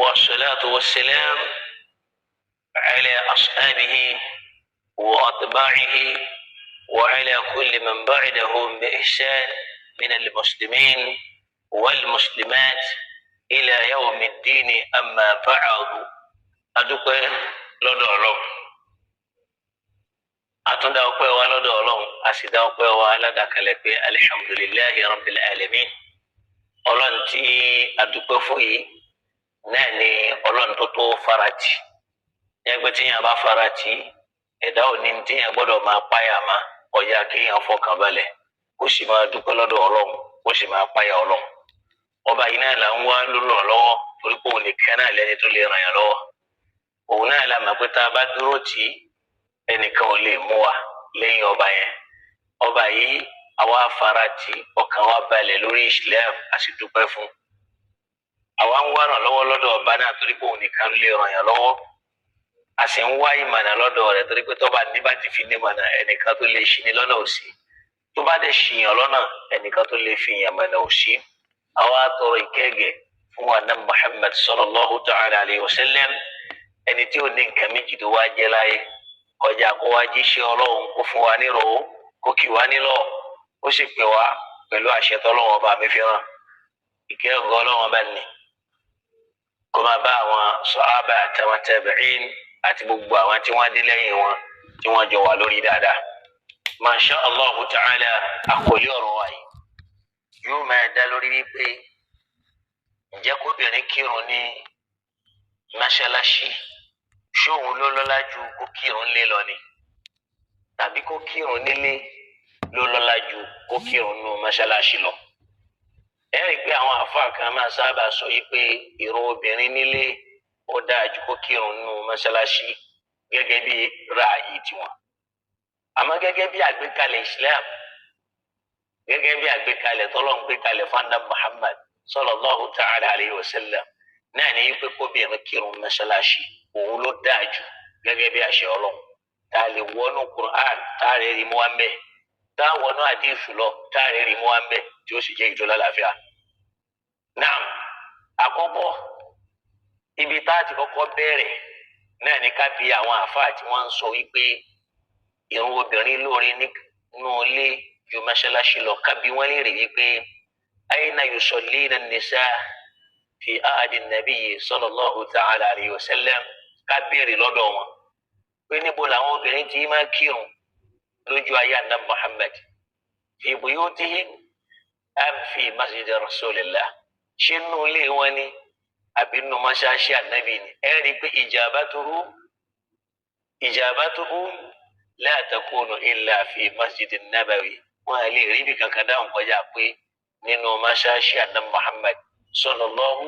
والصلاة والسلام على أصحابه وأتباعه وعلى كل من بعدهم بإحسان من المسلمين والمسلمات إلى يوم الدين. أما بعد، أدوك لدولو أتوندا أوكي ولدولو أسيدا أوكي وعلى ذاك الحمد لله رب العالمين. Ọlọ́run tí adúpẹ́ fún yìí náà ni Ọlọ́run tó farati. Ẹgbẹ́ tí yẹn bá farati, ẹ̀dá òní tí yẹn gbọ́dọ̀ máa páyà má ọjà kí yẹn fọkàn balẹ̀ kó sì máa dúpẹ́ lọ́dọ̀ Ọlọ́run kó sì máa páyà Ọlọ́run. Ọba yìí náà là ń wá lọ́wọ́ torí pé òun nìkan náà lẹ́ni tó lè ràn yàn lọ́wọ́. Òun náà la mọ̀ pé tá a bá dúró tì í ẹnìkan ò lè mú wa lẹ́yìn ọba yẹn. Ọba yìí àwa farati ọkàn wa balẹ̀ lórí Islam àti dúpẹ́ fún. Àwa ń wá ràn lọ́wọ́ lọ́dọ̀ ọba náà torí pé òun nìkan lè ràn yàn lọ́wọ́. A sì ń wá ìmọ̀nà lọ́dọ̀ rẹ̀ torí pé tọ́ba ní bá ti fi ní mọ̀nà ẹnìkan tó lè ṣì ní lọ́nà òsì. Tó bá dẹ̀ ṣìyàn lọ́nà ẹnìkan tó lè fi yàn mọ̀nà òsì. Àwa tọrọ ìkẹ́gẹ̀ fún wa náà Muhammad sallallahu ta'ala alayhi wa sallam, ẹni tí ó ní nǹkan méjì tó wá jẹ́ láyé kọjá kó wá jíṣẹ́ Ọlọ́run kó fún wa nírò kó kì wá nílọ̀ ó sì pè wá pẹ̀lú àṣẹ tọ́lọ́wọ́n ọba mi fi hàn. Ìkẹ́ ọ̀gá Ọlọ́run bá ní kó máa bá àwọn sàhábà àtàwọn tabi'in àti gbogbo àwọn tí wọ́n dé lẹ́yìn wọn tí wọ́n jọ wà lórí dáadáa. Masha Allahu ta'ala, àkọlé ọ̀rọ̀ wa yìí yóò máa dá lórí wípé ǹjẹ́ kóbìnrin kírun ní mọ́ṣáláṣí ṣóun ló lọ́lá ju kó kírun lé lọ ni tàbí kó kírun nílé ló lọ́lá ju kó kírun nínú mọ́ṣáláṣí lọ. Ẹ rí i pé àwọn àfáà kan máa sábà sọ yìí pé ìrun obìnrin nílé ó dáa ju kó kírun nínú mọ́ṣáláṣí gẹ́gẹ́ bí ráàyè tiwọn. Àmọ́ gẹ́gẹ́ bí àgbékalẹ̀ Islam, gẹ́gẹ́ bí àgbékalẹ̀ tọ́lọ́run gbé kalẹ̀ fanda Muhammad sallallahu ta'ala alayhi wa sallam, náà ní pé kóbìnrin kírun mọ́ṣáláṣí òun ló dáa jù gẹ́gẹ́ bí àṣẹ Ọlọ́run. Tá a lè wọnú Qur'an tá a rẹ̀ rí mú wa mẹ́, tá a wọnú àdìsù lọ tá a rẹ̀ rí mú wa mẹ́ tí ó sì jẹ́ ìjọba láàfíà. Náà àkọ́kọ́ ibi tá a ti kọ́kọ́ bẹ̀rẹ̀ náà ní ká bí àwọn àfáà tí wọ́n ń sọ wípé ìrun obìnrin lóore nínú ilé ju mọ́ṣáláṣí lọ, ká bí wọ́n lè rí wípé ayna yusallina an-nisa fi ahdi an-nabiy sallallahu ta'ala alayhi wa sallam, ká béèrè lọ́dọ̀ wọn pé níbo làwọn obìnrin tí máa kírun lójú ayé àná Muhammad, fi buyutihin am fi masjid rasulillah, ṣé nínú ilé wọn ni àbí nínú mọ́ṣáláṣí ànábì ni. Ẹ rí i pé ìjàbátúhù la takunu illa fi masjid nabawi, wọn à lè rí ibi kankan dáhùn kọjá pé nínú mọ́ṣáláṣí àná Muhammad sallallahu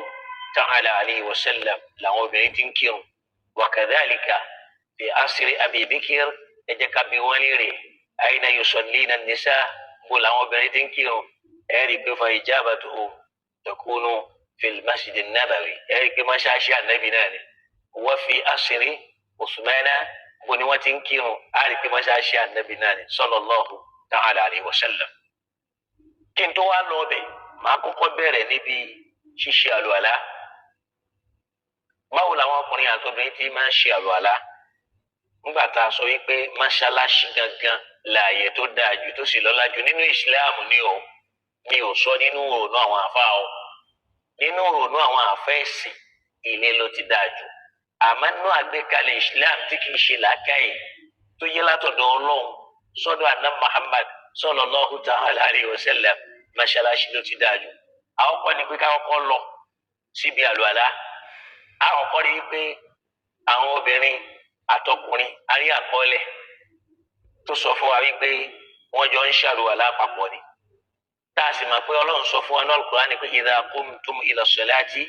ta'ala alayhi wa sallam làwọn obìnrin ti ń kírun. Wa kadhalika fi asri Abi Bakr, ẹ jẹ́ ká bí wọ́n léèrè ayna yusallina an-nisa, bó làwọn obìnrin ti ń kírun. Ẹ rí i pé fa ijabatuhu takunu fil masjid an-nabawi, ẹ rí i pé mọ́ṣáláṣí ànábì náà ni. Wa fi asri Usmana bó ni wọ́n ti ń kírun á rí pé mọ́ṣáláṣí ànábì náà ni sallallahu ta'ala alayhi wa sallam. Kí n tó wá lọ bẹ̀ màá kọ́kọ́ bẹ̀rẹ̀ níbi ṣíṣe àlùwàlá. Báwo làwọn ọkùnrin àtobìnrin ti máa ń ṣe àlùwàlá? Nígbà tá a sọ wípé mọ́ṣáláṣí gangan láàyè tó dáa jù tó sì lọ́lá jù nínú ìsìláàmù ni o, mi ò sọ nínú òòrùn àwọn àfáà o. Nínú òòrùn àwọn àfẹ́ẹ̀sìn ilé ló ti dáa jù. Àmọ́ nínú àgbékalẹ̀ ìsìláàmù tí kìí ṣe làákàyè tó yẹ látọ̀dọ̀ Ọlọ́run sọ́dọ̀ àná Muhammad sallallahu ta'ala alayhi wa sallam, mọ́ṣáláṣí ló ti dáa jù. Àwọn kan ní pé káwọn kọ́ lọ síbi àlùwàlá. Àwọn kan rí i pé àwọn obìnrin àtọkùnrin arí àkọọ́lẹ̀ tó sọ fún wa wípé wọ́n jọ ń ṣàlùwàlá papọ̀ ni. Tá a sì mọ̀ pé Ọlọ́run sọ fún wa ní Al-Qur'ani pé idha qumtum ila salati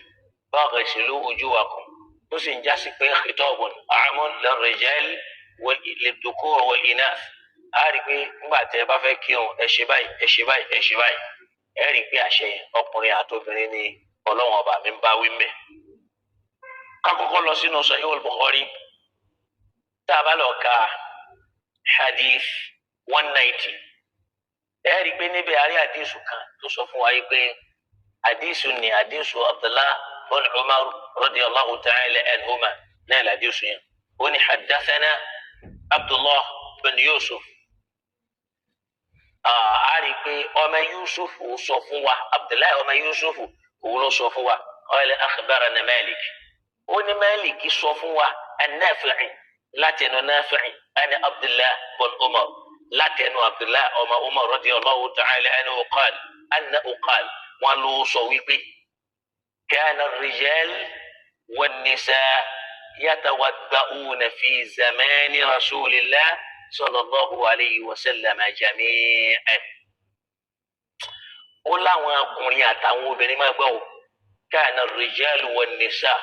faghsilu wujuhakum, tó sì ń jásí pé khitabun a'mun lir-rijal lid-dhukur wal-inath. A rí i pé nígbà tẹ́ ẹ bá fẹ́ kírun ẹ ṣe báyìí ẹ ṣe báyìí ẹ ṣe báyìí. Ẹ rí i pé àṣẹ yẹn ọkùnrin àtobìnrin ni Ọlọ́run ọba mi ń bá wí mẹ́. Ká kọ́kọ́ lọ sínú Sahih al-Bukhari. Tá a bá lọ ka hadith 190, ẹ rí i pé níbi àrí àdísù kan tó sọ fún wa yìí pé àdísù ni àdísù Abdullah bin Umar radiyallahu ta'ala anhuma náà làdísù yẹn. Ó ní haddathana Abdullah bin Yusuf. A rí i pé ọmọ Yusuf sọ fún wa, Abdullah ọmọ Yusuf òun ló sọ fún wa. Qala akhbarana Malik. Ó ní Malik sọ fún wa an-Nafi' látẹnu Nafi' ẹni Abdullah bin Umar látẹnu Abdullah ọmọ Umar radiyallahu ta'ala anhu qala wọn ló sọ wípé kana ar-rijal wan-nisaa yatawadda'una fi zamani rasulillah sallallahu alayhi wa sallam jami'an. Ó láwọn ọkùnrin àtàwọn obìnrin máa gbọ́ o. Kana ar-rijal wan-nisaa,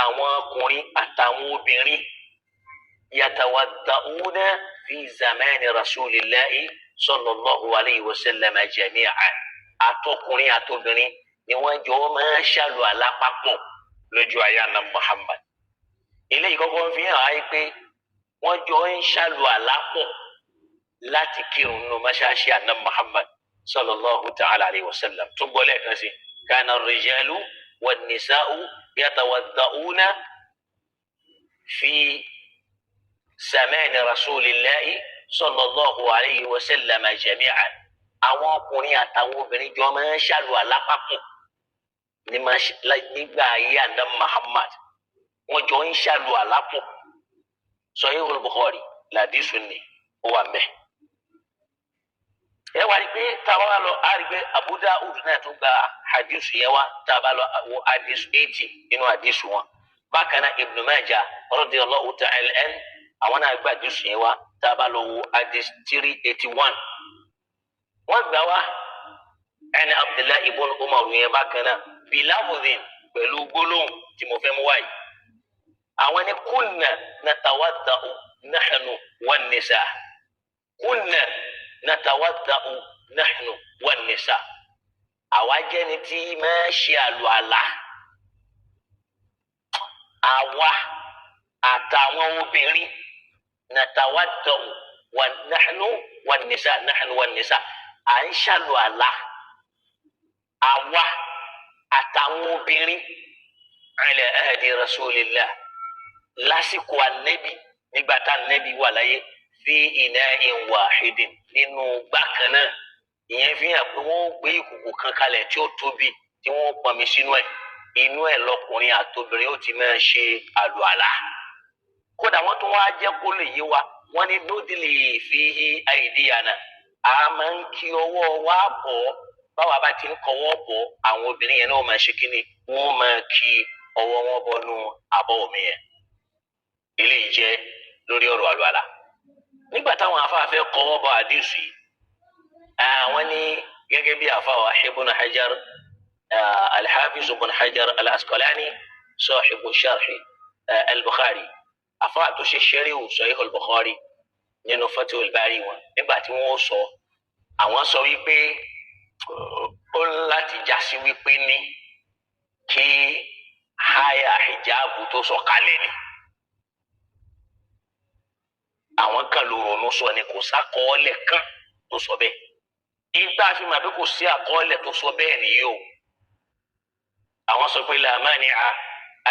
àwọn ọkùnrin àtàwọn obìnrin yatawadda'una fi zamani rasulillahi sallallahu alayhi wa sallam jami'an. Àtọkùnrin àtobìnrin ni wọ́n jọ máa ń ṣàlùwàlá papọ̀ lójú ayé àná Muhammad. Eléyìí kọ́kọ́ fi hàn áyé pé wọ́n jọ ń ṣàlùwàlá pọ̀ láti kírun nínú mọ́ṣáláṣí àná Muhammad sallallahu ta'ala alayhi wa sallam. Tún gbọ́ lẹ́ẹ̀kan sí, kana ar-rijalu wan-nisa'u yatawadda'una fi zamani rasulillahi sallallahu alayhi wa sallam jami'an. Àwọn ọkùnrin àtàwọn obìnrin jọ máa ń ṣàlùwàlá papọ̀ nígbà ayé àná Muhammad. Wọ́n jọ ń ṣàlùwàlá pọ̀. Sahih al-Bukhari làdísù ni ó wà mẹ́. Ẹ wá rí pé táwa lọ á rí pé Abu Dawud náà tún gba hadísù yẹn wá, táwa lọ wo hadísù 80 nínú hadísù wọn. Bákan náà Ibn Majah radiyallahu ta'ala anhu àwọn náà gba hadísù yẹn wá, táwa lọ wo hadísù 381. Wọ́n gbà wá ẹni Abdullah ibn Umar yẹn bákan náà bilafudhin pẹ̀lú gbólóhùn tí mo fẹ́ mú wáyé. Àwọn ni kunna natawadda'u nahnu wan-nisaa. Kunna natawadda'u nahnu wan-nisaa. Àwa jẹ́ ni tí máa ṣe àlùwàlá. Àwa àtàwọn obìnrin natawadda'u nahnu wan-nisaa, nahnu wan-nisaa. À ń ṣàlùwàlá. Àwa àtàwọn obìnrin ala ahdi rasulillah lásìkò ànẹ́bì nígbà tá ànẹ́bì wà láyé fi ina'in wahidin nínú gbákan náà. Ìyẹn fi hàn pé wọ́n gbé ìkòkò kan kalẹ̀ tí ó tóbi tí wọ́n pọnmi sínú ẹ̀. Inú ẹ̀ lọkùnrin àtobìnrin ó ti máa ṣe àlùwàlá. Kódà wọ́n tún wá jẹ́ kó lè yé wa, wọ́n ní nudli fihi aydiyana. A máa ń kí ọwọ́ wa bọ̀. Báwa bá ti ń kọwọ́ bọ̀, àwọn obìnrin yẹn náà máa ṣe kíni, wọ́n máa kí ọwọ́ wọn bọ́nú abọ́ omi yẹn. Eléyìí jẹ́ lórí ọ̀rọ̀ àlùwàlá. Nígbà táwọn afáfẹ́ kọwọ́ bọ̀ àdìsù yìí, àwọn ní gẹ́gẹ́ bí àfáwà Ibn Hajar al-Hafiz Ibn Hajar al-Asqalani sahibu sharhi al-Bukhari, àfáà tó ṣe sharhu Sahih al-Bukhari nínú Fathul Bari wọn, nígbà tí wọ́n sọ, àwọn sọ wípé ó láti jásí wípé ní kí háyà hijabu tó sọ̀kalẹ̀ ni. tó sọ ni kò sákọọ́lẹ̀ kan tó sọ bẹ́ẹ̀ ìgbà fi mà bí kò sí àkọọ́lẹ̀ tó sọ bẹ́ẹ̀ nìyí o àwọn sọ pé la mani'a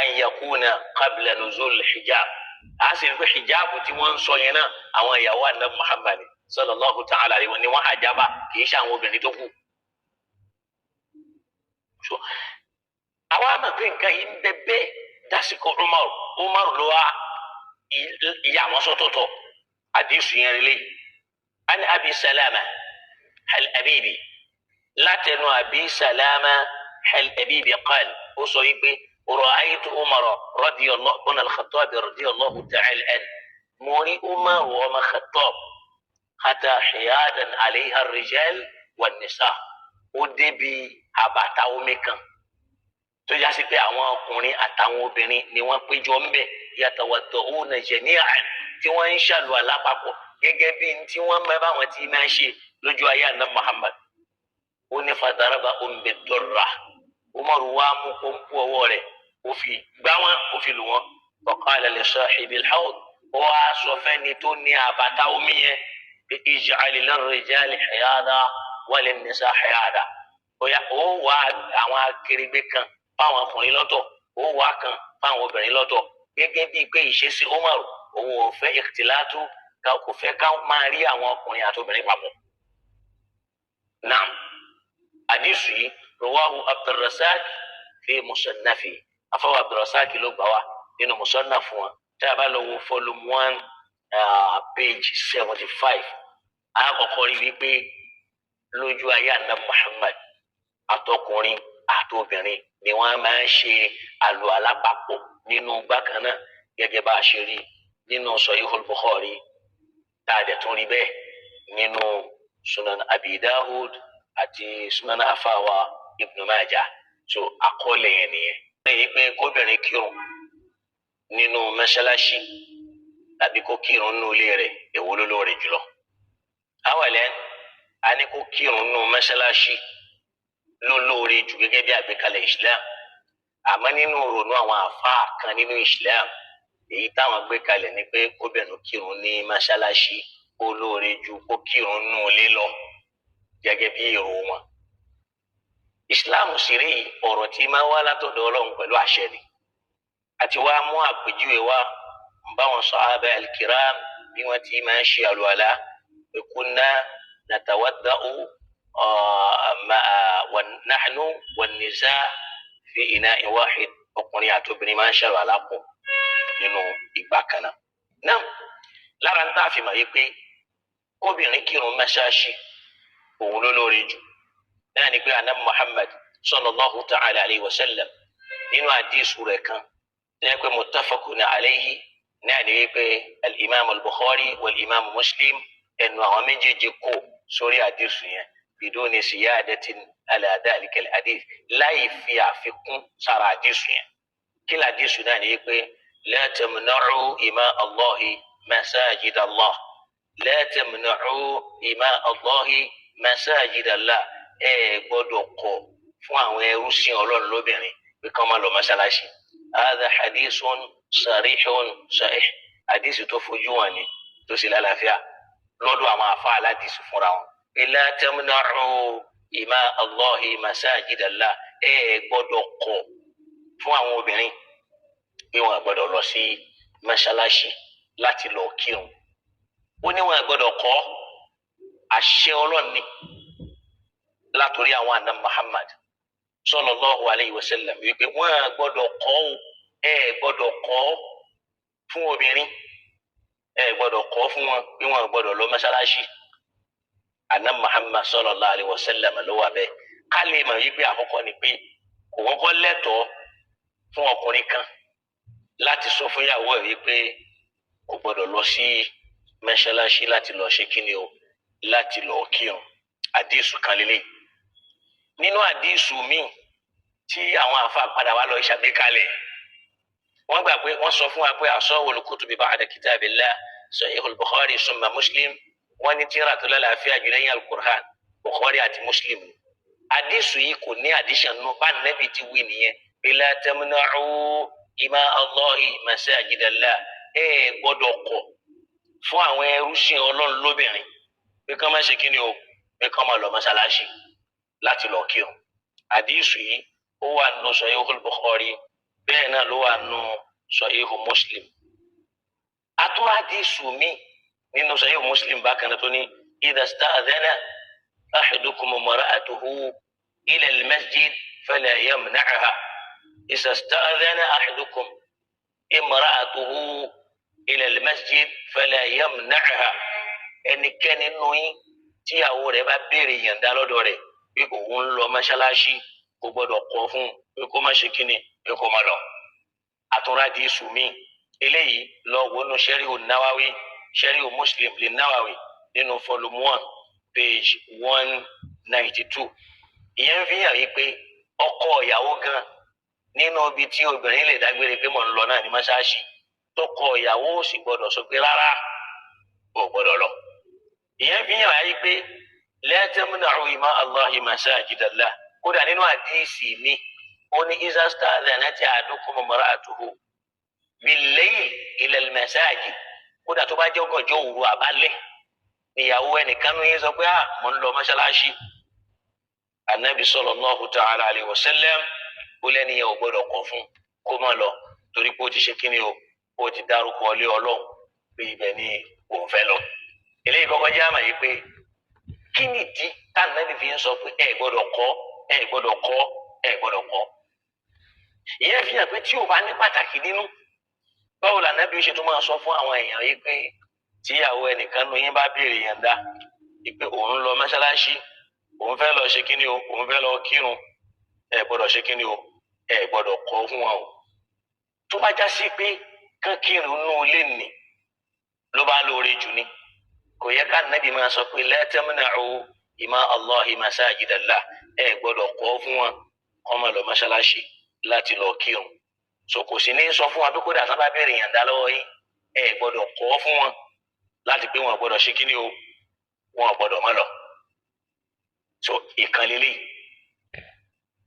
an yakuna qabla nuzul hijab a sì rí pé hijab tí wọ́n ń sọ yẹn náà àwọn ìyàwó Ànábì Muhammad sallallahu ta'ala alaihi wa ni wọ́n hajaba kì í ṣe àwọn obìnrin tó kù. àwọn àmọ̀ pé nǹkan yìí ń bẹ bẹ́ẹ̀ dásìkò Umar ló wá ìyá àwọn sọ́tọ̀tọ̀ àdìsù yẹn rí lé an Abi Salama al-Habibi látẹnu Abi Salama al-Habibi qal ó sọ yìí pé رأيت عمر رضي الله بن الخطاب رضي الله تعالى عنه موري عمر وما خطاب حتى حيادا عليها الرجال والنساء ودبي àbàtà omi kan tó já sí pé àwọn ọkùnrin àtàwọn obìnrin ni wọ́n péjọ ńbẹ̀ yatawadda'una jami'an tí wọ́n ń ṣàlùwàlá papọ̀ gẹ́gẹ́ bí tí wọ́n mọ báwọn tí máa ń ṣe lójú ayé Ànábì Muhammad ó ní fadaraba bid-durra Umar wa mú pọ́npú ọwọ́ rẹ̀ ó fi gbá wọn ó fi lù wọn faqala li sahibil hawd ó wá sọ fẹ́ni tó ní àbàtà omi yẹn bí ij'al lir-rijali hiyada wa lin-nisa hiyada bóyá ó wá àwọn akérègbè kan fáwọn ọkùnrin lọ́tọ̀ ó wá kan fáwọn obìnrin lọ́tọ̀ gẹ́gẹ́ bíi pé ìṣesí Umar òun ò fẹ́ ìkìtìlátú kò fẹ́ ká máa rí àwọn ọkùnrin àti obìnrin papọ̀. Naam àdìsù yìí rawahu Abdurrazzaq fi musannafi afọwọ́ Abdurrazzaq ló gbà wá nínú musannaf wọn tí a bá lọ wo volume 1 page 75 àkọ́kọ́ rí wípé lójú ayé Ànábì Muhammad àtọkùnrin àtobìnrin ni wọ́n máa ń ṣe àlùwàlá papọ̀ nínú bákan náà gẹ́gẹ́ bá a ṣe rí nínú Sahihul Bukhari tá a dẹ̀ tún rí bẹ́ẹ̀ nínú Sunan Abi Dawud àti Sunan afawa Ibn Majah so àkọọ́lẹ̀ yẹn nìyẹn. lẹ́yìn pé kóbìnrin kírun nínú mọ́ṣáláṣí tàbí kó kírun nínú ilé rẹ̀ èwo ló lóore jùlọ. awàlẹ́ a ní kó kírun nínú mọ́ṣáláṣí ló lóore jù gẹ́gẹ́ bí àgbékalẹ̀ Islam àmọ́ nínú ronú àwọn àfáà kan nínú Islam èyí táwọn gbé kalẹ̀ ni pé kóbìnrin kírun ní mọ́ṣáláṣí ó lóore ju kó kírun nínú ilé lọ gẹ́gẹ́ bí èrò wọn. Islam sì rí ọ̀rọ̀ tí máa wá látọ̀dọ̀ Ọlọ́run pẹ̀lú àṣẹ ni àti wá mú àpèjúwe wá báwọn sàhábà al-kiram bí wọ́n ti máa ń ṣe àlùwàlá pé kunna natawadda'u nahnu wan-nisa' fi ina'in wahid ọkùnrin àti obìnrin máa ń ṣe àlùwàlá pọ̀ nínú ìgbà kan náà. náà lára ń tààfin mà yí pé kóbìnrin kírun mọ́ṣáláṣí òun ló lóore jù náà ni pé Ànábì Muhammad sallallahu ta'ala alayhi wa sallam nínú àdísù rẹ̀ kan tẹ́ pé muttafaqun alayhi náà ni pé al-imam al-Bukhari wal-imam Muslim ẹnu àwọn méjèèjì kò sórí àdísù yẹn biduni siyadatin ala dhalika al-hadith láì fi àfikún sára àdísù yẹn kí làdísù náà ni pé la tamna'u ima Allahi masajid Allah la tamna'u ima Allahi masajid Allah ẹ gbọ́dọ̀ kọ̀ fún àwọn ẹrú sí Ọlọ́run lóbìnrin pé kán máa lọ mọ́ṣáláṣí. hadha hadithun sarihun sahih hadith tó fojú wọn ni tó sì lálàáfíà lọ́dọ̀ àwọn àfa aládìsí fúnra wọn. la tamna'u ima Allahi masajid Allah ẹ gbọ́dọ̀ kọ̀ fún àwọn obìnrin pé wọn gbọ́dọ̀ lọ sí mọ́ṣáláṣí láti lọ kírun. ó ní wọn gbọ́dọ̀ kọ̀ àṣẹ Ọlọ́run ni látòrí àwọn Ànábì Muhammad sallallahu alayhi wa sallam wípé wọn gbọ́dọ̀ kọ̀ ẹ gbọ́dọ̀ kọ̀ fún obìnrin ẹ gbọ́dọ̀ kọ̀ fún wọn bí wọn gbọ́dọ̀ lọ mọ́ṣáláṣí. Ànábì Muhammad sallallahu alayhi wa sallam ló wà bẹ́ẹ̀ ká lè mọ̀ wípé àkọ́kọ́ ni pé kò kọ́kọ́ lẹ́tọ̀ọ́ fún ọkùnrin kan láti sọ fún ìyàwó ẹ̀ wípé kò gbọ́dọ̀ lọ sí mọ́ṣáláṣí láti lọ ṣe kíni o láti lọ kírun. àdísù kan lélẹ̀ nínú àdísù míì tí àwọn àfa padà wá lọ ìṣàgbékalẹ̀ wọ́n gbà pé wọ́n sọ fún wa pé asawul kutubi ba'da kitabillah Sahihul Bukhari summa Muslim wọ́n ní tírà tó lálàáfíà jù lẹ́yìn al-Qur'an Bukhari àti Muslim. àdísù yìí kò ní àdísàn nù bá nẹ́bi ti wí nìyẹn la tamna'u ima Allahi masajidallah ẹ gbọ́dọ̀ kọ̀ fún àwọn ẹrúsìn Ọlọ́run lóbìnrin pé kán má ṣe kí ni o pé kán má lọ mọ́ṣáláṣí láti lọ kírun. Àdíìsù yìí ó wà nínú Sahihul Bukhari bẹ́ẹ̀ náà ló wà nínú Sahihu Muslim. Àtúrò àdíìsù mi nínú Sahihu Muslim bákan náà tó ní idha sta'adhana ahadukum imra'atahu ila al-masjid fala yamna'ha. Idha sta'adhana ahadukum imra'atahu ila al-masjid fala yamna'ha. Ẹnikẹ́ni nínú yín tíyàwó rẹ̀ bá béèrè yànda lọ́dọ̀ rẹ̀ pé òun ń lọ mọ́ṣáláṣí kò gbọ́dọ̀ kọ̀ fún pé kó má ṣe kíni pé kó má lọ. Àtúnrádì sùnmí eléyìí lọ wọnú Shari'u Nawawi Shari'u Muslim lè Nawawi nínú volume 1 page 192. Ìyẹn fi hàn yí pé ọkọ ìyàwó gan nínú ibi tí obìnrin lè dágbére pé mò ń lọ náà ní mọ́ṣáláṣí tọkọ ìyàwó sì gbọ́dọ̀ sọ pé rárá ò gbọ́dọ̀ lọ. Ìyẹn fi hàn yí pé la tamna'u ima Allahi masajidallah. Kódà nínú àdíìsì mi ó ní iza sta'adhanat ahadukum imra'atuhu bil-layl ila al-masajid. Kódà tó bá jẹ́ ọgànjọ́ òru àbálẹ̀ ìyàwó ẹnìkan ní yín sọ pé mò ń lọ mọ́ṣáláṣí. Ànábì sallallahu ta'ala alayhi wa sallam ó lẹ́niyàn ò gbọ́dọ̀ kọ̀ fún kó má lọ torí pé ó ti ṣe kíni o ó ti dárúkọ lé Ọlọ́run pé ibẹ̀ ni òun fẹ́ lọ. Eléyìí kọ́kọ́ jẹ́ àmà yìí pé kí nìdí t'Ànábì fi ń sọ pé ẹ gbọ́dọ̀ kọ̀ ẹ gbọ́dọ̀ kọ̀ ẹ gbọ́dọ̀ kọ̀. Ìyẹn fi hàn pé tí ò bá ní pàtàkì nínú báwo l'Ànábì ṣe tún máa sọ fún àwọn èèyàn yìí pé tíyàwó ẹnìkan nu yín bá béèrè yànda pé òun lọ mọ́ṣáláṣí òun fẹ́ lọ ṣe kíni o òun fẹ́ lọ kírun ẹ gbọ́dọ̀ ṣe kíni o ẹ gbọ́dọ̀ kọ̀ fún wọn o. Tó bá já sí pé kán kírun nínú ilé nì ló bá lóore jù ni kò yẹ ká Ànábì máa sọ pé la tamna'u ima Allahi masajidallah ẹ gbọ́dọ̀ kọ̀ fún wọn kán máa lọ mọ́ṣáláṣí láti lọ kírun. So kò sí ní sọ fún wa pé kódà sábà béèrè yànda lọ́wọ́ yín ẹ gbọ́dọ̀ kọ̀ fún wọn láti pé wọn gbọ́dọ̀ ṣe kíni o wọn gbọ́dọ̀ má lọ. So ìkànnì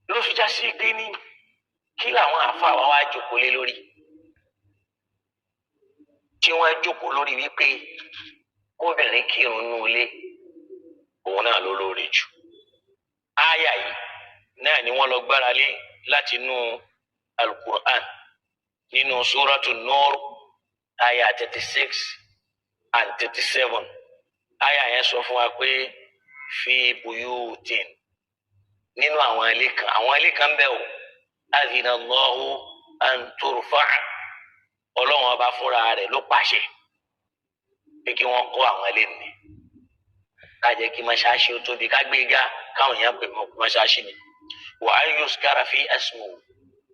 ló fi já sí pé ní kí làwọn àfáà wa wá jókòó lé lórí tí wọ́n jókòó lórí wípé kóbìnrin kírun nínú ilé òun náà ló lóore jù. Áyà yìí náà ni wọ́n lọ gbára lé láti inú Al-Qur'an nínú Suratu Nur áyà 36 and 37. Áyà yẹn sọ fún wa pé fi buyutin nínú àwọn ilé kan bẹ́ẹ̀ o adhina Allahu an turfa' Ọlọ́run ọba fúnra rẹ̀ ló pàṣẹ pé kí wọ́n kọ́ àwọn ilé nì ká jẹ́ kí mọ́ṣáláṣí ó tóbi ká gbé ga káwọn èèyàn pè mọ́ mọ́ṣáláṣí ni wa an yuskara fi ismuhu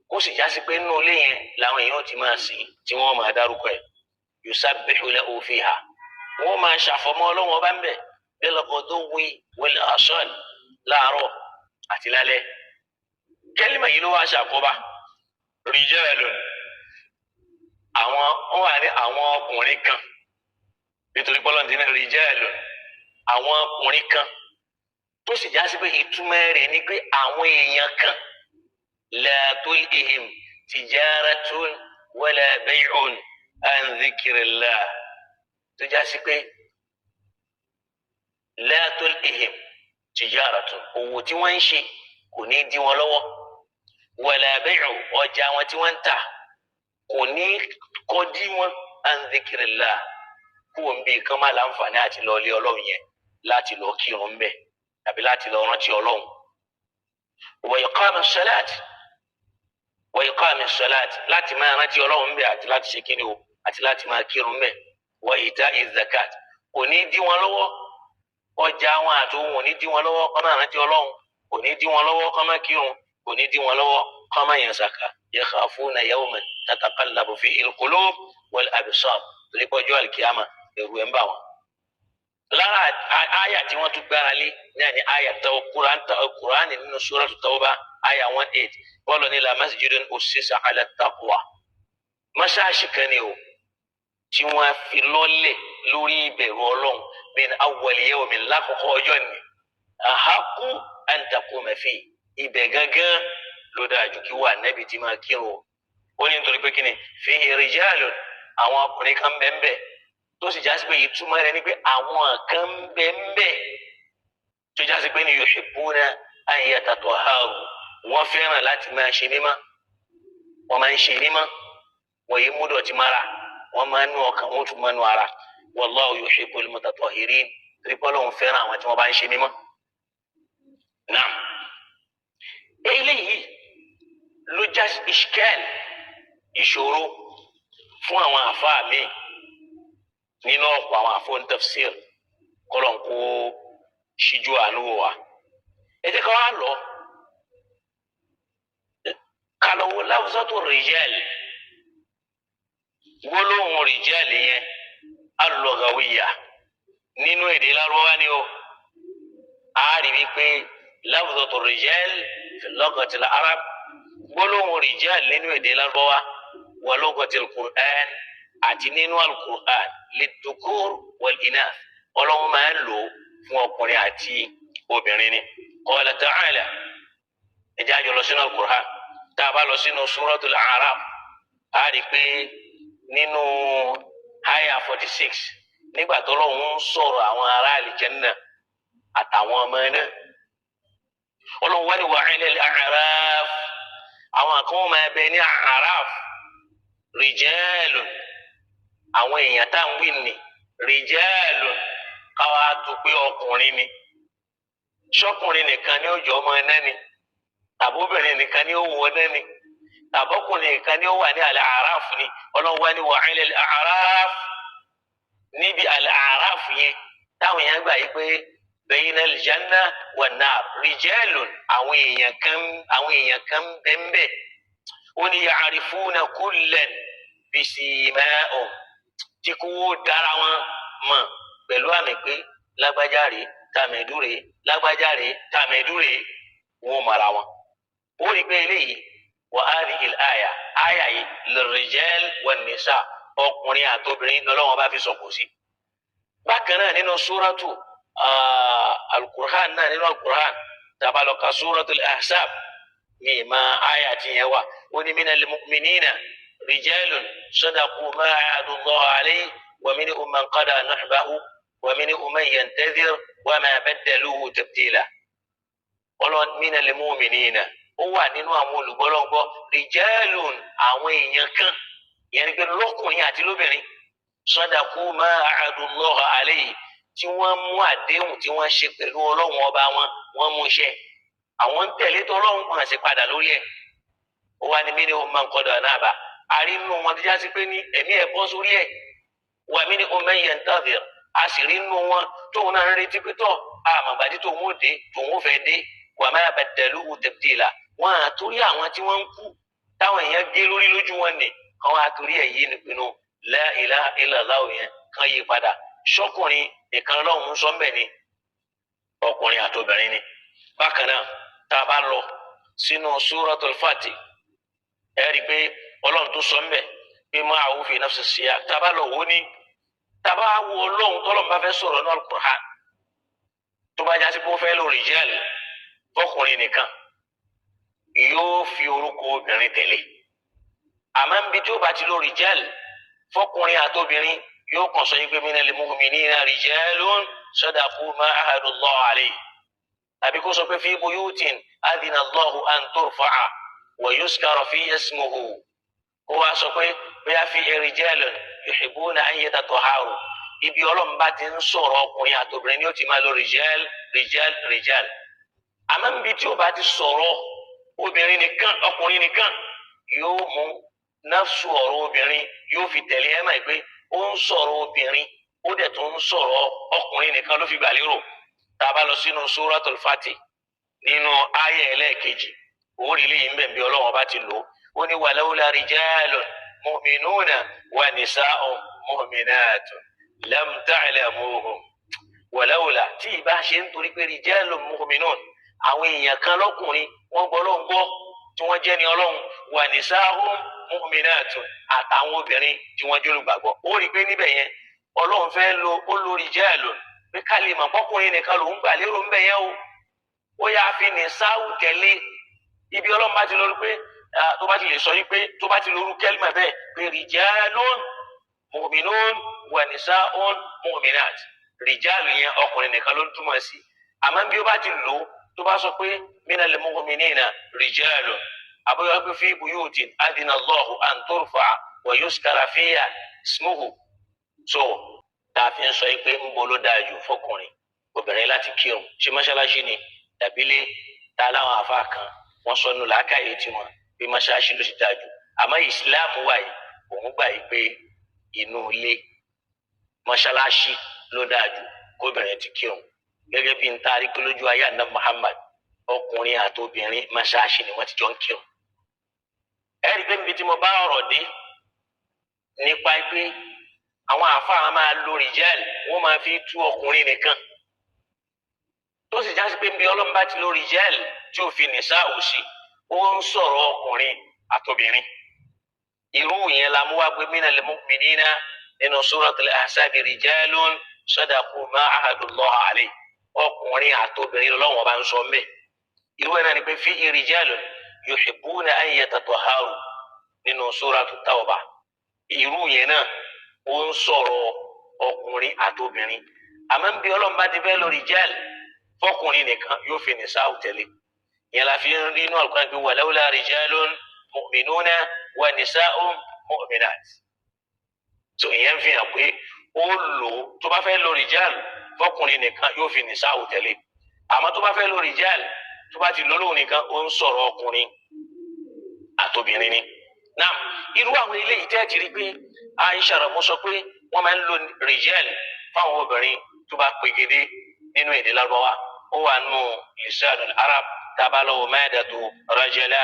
kó sì já sí pé nínú ilé yẹn làwọn èèyàn ti máa sìn tí wọ́n máa dárúkọ ẹ̀ yusabbihu lahu fiha wọ́n máa ṣàfọ̀mọ́ Ọlọ́run ọba ń bẹ̀ bil-ghuduwwi wal-asal láàárọ̀ àti lálẹ́. Kẹ́límà yìí ló wá ṣàkóbá rijalun àwọn wà ní àwọn ọkùnrin kan nítorí pọ́lọ́ǹdì náà rijalun àwọn ọkùnrin kan tó sì já sí pé ìtumọ̀ rẹ̀ ni pé àwọn èèyàn kan la tulhihim tijaratun wala bay'un an dhikrillah tó já sí pé la tulhihim tijaratun owó tí wọ́n ń ṣe kò ní dí wọn lọ́wọ́ wala bay'u ọjà wọn tí wọ́n ń tà kò ní kọdí wọn an dhikrillah kó ń bí kán má láǹfààní àti lọ lé Ọlọ́run yẹn láti lọ kírun bẹ́ẹ̀ tàbí láti lọ rántí Ọlọ́run. wa iqamis salat láti máa rántí Ọlọ́run bẹ́ẹ̀ àti láti ṣe kíni o àti láti máa kírun bẹ́ẹ̀. wa ita'iz zakat kò ní dí wọn lọ́wọ́ ọjà wọn àti ohun ò ní dí wọn lọ́wọ́ kán máa rántí Ọlọ́run kò ní dí wọn lọ́wọ́ kán máa kírun kò ní dí wọn lọ́wọ́ kán máa yan zaka yakhafuna yawman tataqallabu fihi al-qulub wal-absar torí pé ọjọ́ àlìkíyàmà ẹ̀rù ẹ̀ ń bà wọ́n. Lára àyà tí wọ́n tún gbára lé náà ni àyà Kùránì nínú Suratu Tawbah àyà 18 bọ́ọ̀lù ní la masjidun ussisa ala taqwa mọ́ṣáláṣí kan ni o tí wọ́n fi lọ́lẹ̀ lórí ìbẹ̀rù Ọlọ́run min awwal yawmin lákòókò ọjọ́ ni ahaqqu an taquma fi ibẹ̀ gángan ló dáa jù kí wà nẹ́bi tí máa kírun o. Ó ní nítorí pé kí ni fihi rijalun àwọn ọkùnrin kan bẹ́ẹ̀ tó tó sì jásí pé ìtumọ̀ rẹ̀ ni pé àwọn kan bẹ́ẹ̀ tó jásí pé ní yuhibbuna an yatatahharu wọ́n fẹ́ràn láti máa ṣe mímọ́ wọ́n máa ń ṣe mímọ́ wọ́n yìí mú dọ̀tí mara wọ́n máa ń nú ọkàn wọ́n tún máa ń nú ara wallahu yuhibbul mutatahhirin torí pé Ọlọ́run fẹ́ràn àwọn tí wọ́n bá ń ṣe mímọ́. Naam, eléyìí ló já ishkal ìṣòro fún àwọn àfáà míì nínú ọ̀pọ̀ àwọn àfọ̀n tafsir kọ́lọ́n kó ṣíjú àánú wa. ẹ jẹ́ ká wá lọ kálọ̀wọ́ lafzatu rijal gbólóhùn rijal yẹn al-lughawiyya nínú èdè Lárúbáwá ni o a rí wípé lafzatu rijal fi lughati al-arab gbólóhùn rijal nínú èdè Lárúbáwá wa lughati al-Qur'an àti nínú al-Qur'an lid-dhukur wal-inath Ọlọ́run máa ń lò fún ọkùnrin àti obìnrin ni. Qala ta'ala ẹjẹ́ àjọ lọ sínú al-Qur'an tá a bá lọ sínú suratul A'raf a rí pé nínú aya 46 nígbà tó Ọlọ́run ń sọ̀rọ̀ àwọn ará àlìjẹ́nnà àtàwọn ọmọ náà Ọlọ́run wá ní wa 'ala al-a'raf àwọn kan máa bẹ ní A'raf rijalun àwọn èèyàn tá à ń wí ní rijalun káwá tó pé ọkùnrin ni ṣọkùnrin nìkan ni ó jọ ọmọ náà ni tàbóbìnrin nìkan ni ó wọ náà ni tàbọkùnrin nìkan ni ó wà ní al-A'raf ni Ọlọ́run wá ní wa 'ala al-a'raf níbi al-A'raf yẹn táwọn èèyàn gbà yí pé bayna al-janna wan-nar rijalun àwọn èèyàn kan bẹ́ẹ̀ ó ní ya'rifuna kullan bisima'ihim tí kò dára wọn mọ̀ pẹ̀lú àmì pé lágbájá rèé tàmẹ̀dú rèé lágbájá rèé tàmẹ̀dú rèé wọn mara wọn. ó rí pé eléyìí wa hadhihi al-aya yìí lir-rijal wan-nisa ọkùnrin àtobìnrin lọ́lọ́wọ́n bá fi sọ̀kò sí. bákan náà nínú súrátù al-Qur'an náà nínú al-Qur'an tabalọ́ka súratul Ahzab ní ìmọ̀ aya ti yẹn wà ó ní minal mu'minina rijalun sadaqu ma 'ahadu Allaha alayhi wa minhum man qada nahbahu wa minhum man yantadhir wa ma baddalu tabdila. Ọlọ́run minal mu'minina ó wà nínú àwọn olùgbọ́lọ́gbọ́ rijalun àwọn èèyàn kan yẹn ni pé lọ́kùnrin àti lóbìnrin sadaqu ma 'ahadu Allaha alayhi tí wọ́n mú àdéhùn tí wọ́n ṣe pẹ̀lú Ọlọ́run ọba wọ́n mú iṣẹ́ àwọn ń tẹ̀lé tó Ọlọ́run kan sí padà lórí ẹ̀. ó wá ní minhum man qada nahba àrínú wọn tó já sí pé ní ẹ̀mí ẹ̀ bọ́ sórí ẹ̀ wa minhum man yantadhir a sì rí nínú wọn tóun náà ń retí pé tọ́ àmàgbàdì tóun ó dé tóun ó fẹ́ dé wa ma baddalu tabdila wọn àtúrí àwọn tí wọ́n ń kú táwọn èèyàn gé lórí lójú wọn nì àwọn àtúrí ẹ̀ yìí nìpinnu la ilaha illallah yẹn kan yí padà ṣọkùnrin nìkan lọ́hùn sọ́mbẹ̀ ni ọkùnrin àtobìnrin ni. bákan náà tá a bá lọ sínú suratul Fatih ẹ rí i pé Ọlọ́run tó sọ́mbẹ̀ pé ma'ahu fi nafsi siyaq tá a bá lọ wò ní tá a bá wo Ọlọ́run tọ́lọ́run bá fẹ́ sọ̀rọ̀ ní al-Qur'an tó bá jásí pé ó fẹ́ lò rijal fọkùnrin nìkan yóò fi orúkọ obìnrin tẹ̀lé àmọ́ níbi tí ó bá ti lò rijal fọkùnrin àtobìnrin yóò kàn sọ yín pé minal mu'minina rijalun sadaqu ma ahadu Allahi alayhi tàbí kó sọ pé fi buyutin adina Allahu an turfa'a wa yuzkara fiha ismuhu kó wá sọ pé bóyá fi rijalun yuhibbuna an yatatahharu ibi Ọlọ́run bá ti ń sọ̀rọ̀ ọkùnrin àtobìnrin ni ó ti máa lò rijal àmọ́ níbi tí ó bá ti sọ̀rọ̀ obìnrin nìkan ọkùnrin nìkan yóò mú nafsu ọ̀rọ̀ obìnrin yóò fi tẹ̀lé ẹ̀ máa pé ó ń sọ̀rọ̀ obìnrin ó dẹ̀ tó ń sọ̀rọ̀ ọkùnrin nìkan ló fi gbà lérò. tá a bá lọ sínú suratul Fatih nínú ayé ẹlẹ́ẹ̀kejì orí lẹ́yìn bẹ́ẹ̀ bí Ọlọ́run bá ti lò ó ní walawla rijalun mu'minuna wa nisa'un mu'minatun lam ta'lamuhum walawla tí ì bá ṣe ń torí pé rijalun mu'minun àwọn èèyàn kan lọ́kùnrin wọ́n gbọ́ lọ́n gbọ́ tí wọ́n jẹ́ ní Ọlọ́run wa nisa'un mu'minatun àtàwọn obìnrin tí wọ́n jẹ́ olùgbàgbọ́ ó rí i pé níbẹ̀ yẹn Ọlọ́run fẹ́ lo olórí rijalun pé ká lè mọ̀ pọ́kùnrin nìkan lòún gbà lérò ń bẹ̀ yẹn o ó yà á fi nisa'u tẹ̀lé ibi Ọlọ́run bá ti lórí pé tó bá ti lè sọ yìí pé tó bá ti lóru kẹ́lìmọ̀ bẹ́ẹ̀ pé rijalun mu'minun wa nisa'un mu'minat rijalu yẹn ọkùnrin nìkan ló ń túmọ̀ sí àmọ́ bí ó bá ti lò tó bá sọ pé minal mu'minina rijalun àbúrò pé fi buyutin adina Allahu an turfa wa yuskara fiha ismuhu so tààfin sọ pé ń bolo dájú fọkùnrin obìnrin láti kírun ṣe mọ́ṣáláṣí ni tàbílé tá láwọn àfa kan wọ́n sọ nù làákàyè tiwọn bí mọ́ṣáláṣí ló ti dájú àmọ́ ìsìláàmù wà yìí òun gbà yìí pé inú ilé mọ́ṣáláṣí ló dájú kóbìnrin ti kírun gẹ́gẹ́ bí n taari pé lójú ayé àná Muhammad ọkùnrin àti obìnrin mọ́ṣáláṣí ni wọ́n ti jọ ń kírun. ẹ̀rí pé níbi tí mo bá ọ̀rọ̀ dé nípa pé àwọn àfáà máa lo rìjẹ́l wọ́n máa fi tú ọkùnrin nìkan tó sì jásí pé bí ọlọ́run bá ti lo rìjẹ́l tí ó fi nìṣá òsì ó ń sọ̀rọ̀ ọkùnrin àtobìnrin irú yẹn la mú wá pé minal mu'minina nínú suratul ahzab rijalun sadaqu ma ahadullah alayhi ọkùnrin àtobìnrin lọ́wọ́ bá ń sọ mẹ́ irú ẹ̀ náà ni pé fi rijalun yuhibbuna an yatatahharu nínú suratul tawbah irú yẹn náà ó ń sọ̀rọ̀ ọkùnrin àtobìnrin àmọ́ bí ọlọ́run bá ti fẹ́ lórí rijal fọkùnrin nìkan yóò fi nìṣá òtẹ́lẹ̀ yẹn la fi ń rí inú Al-Qur'an pé walawla rijalun mu'minuna wa nisa'un mu'minat so ìyẹn fi hàn pé ó lò tó bá fẹ́ lórí rijal fọkùnrin nìkan yóò fi nìṣá òtẹ́lẹ̀ àmọ́ tó bá fẹ́ lórí rijal tó bá ti lọ́lọ́ nìkan ó ń sọ̀rọ̀ ọkùnrin àtobìnrin ni náà irú àwọn eléyìí tẹ́ ti rí pé Aisha rẹ̀ mo sọ pé wọ́n máa ń lo rijal fáwọn obìnrin tó bá pegedé nínú èdè Lárúbáwá ó wà nù lisanul Arab tábàlọ́wọ́ maidatu rajala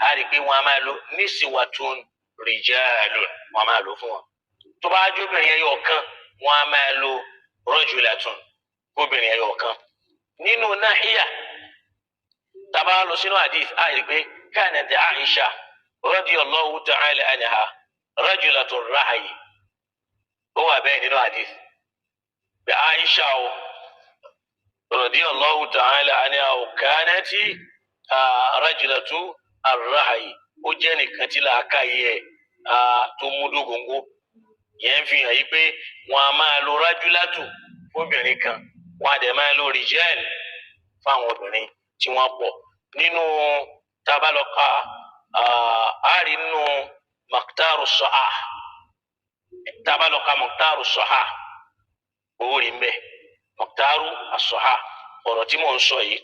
á rí pé wọ́n á máa lo niswatun rijalun wọ́n á máa lo fún wọn tó bá jóbìnrin ẹyọ kan wọ́n á máa lo rajulatun obìnrin ẹyọ kan nínú náhíyà tábà lọ sínú hadith á rí pé kanat Aisha radiyallahu ta'ala anha rajulatun rahayi ó wà bẹ́ẹ̀ nínú hadith bí Aisha o radiyallahu ta'ala anha o kanati rajulatu arrahayi ó jẹ́ nìkan tí làákàyè tó múdó góńgó yẹn fi hàn yí pé wọn a máa lo rajulatu fóbìnrin kan wọn a dẹ̀ máa lo rijal fáwọn obìnrin tí wọ́n pọ̀ nínú tábàlọ́ka àárí nínú maktaru sahah tábàlọ́ka maktaru sahah owó rí mbẹ́ maktaru as-sahah ọ̀rọ̀ tí mò ń sọ yìí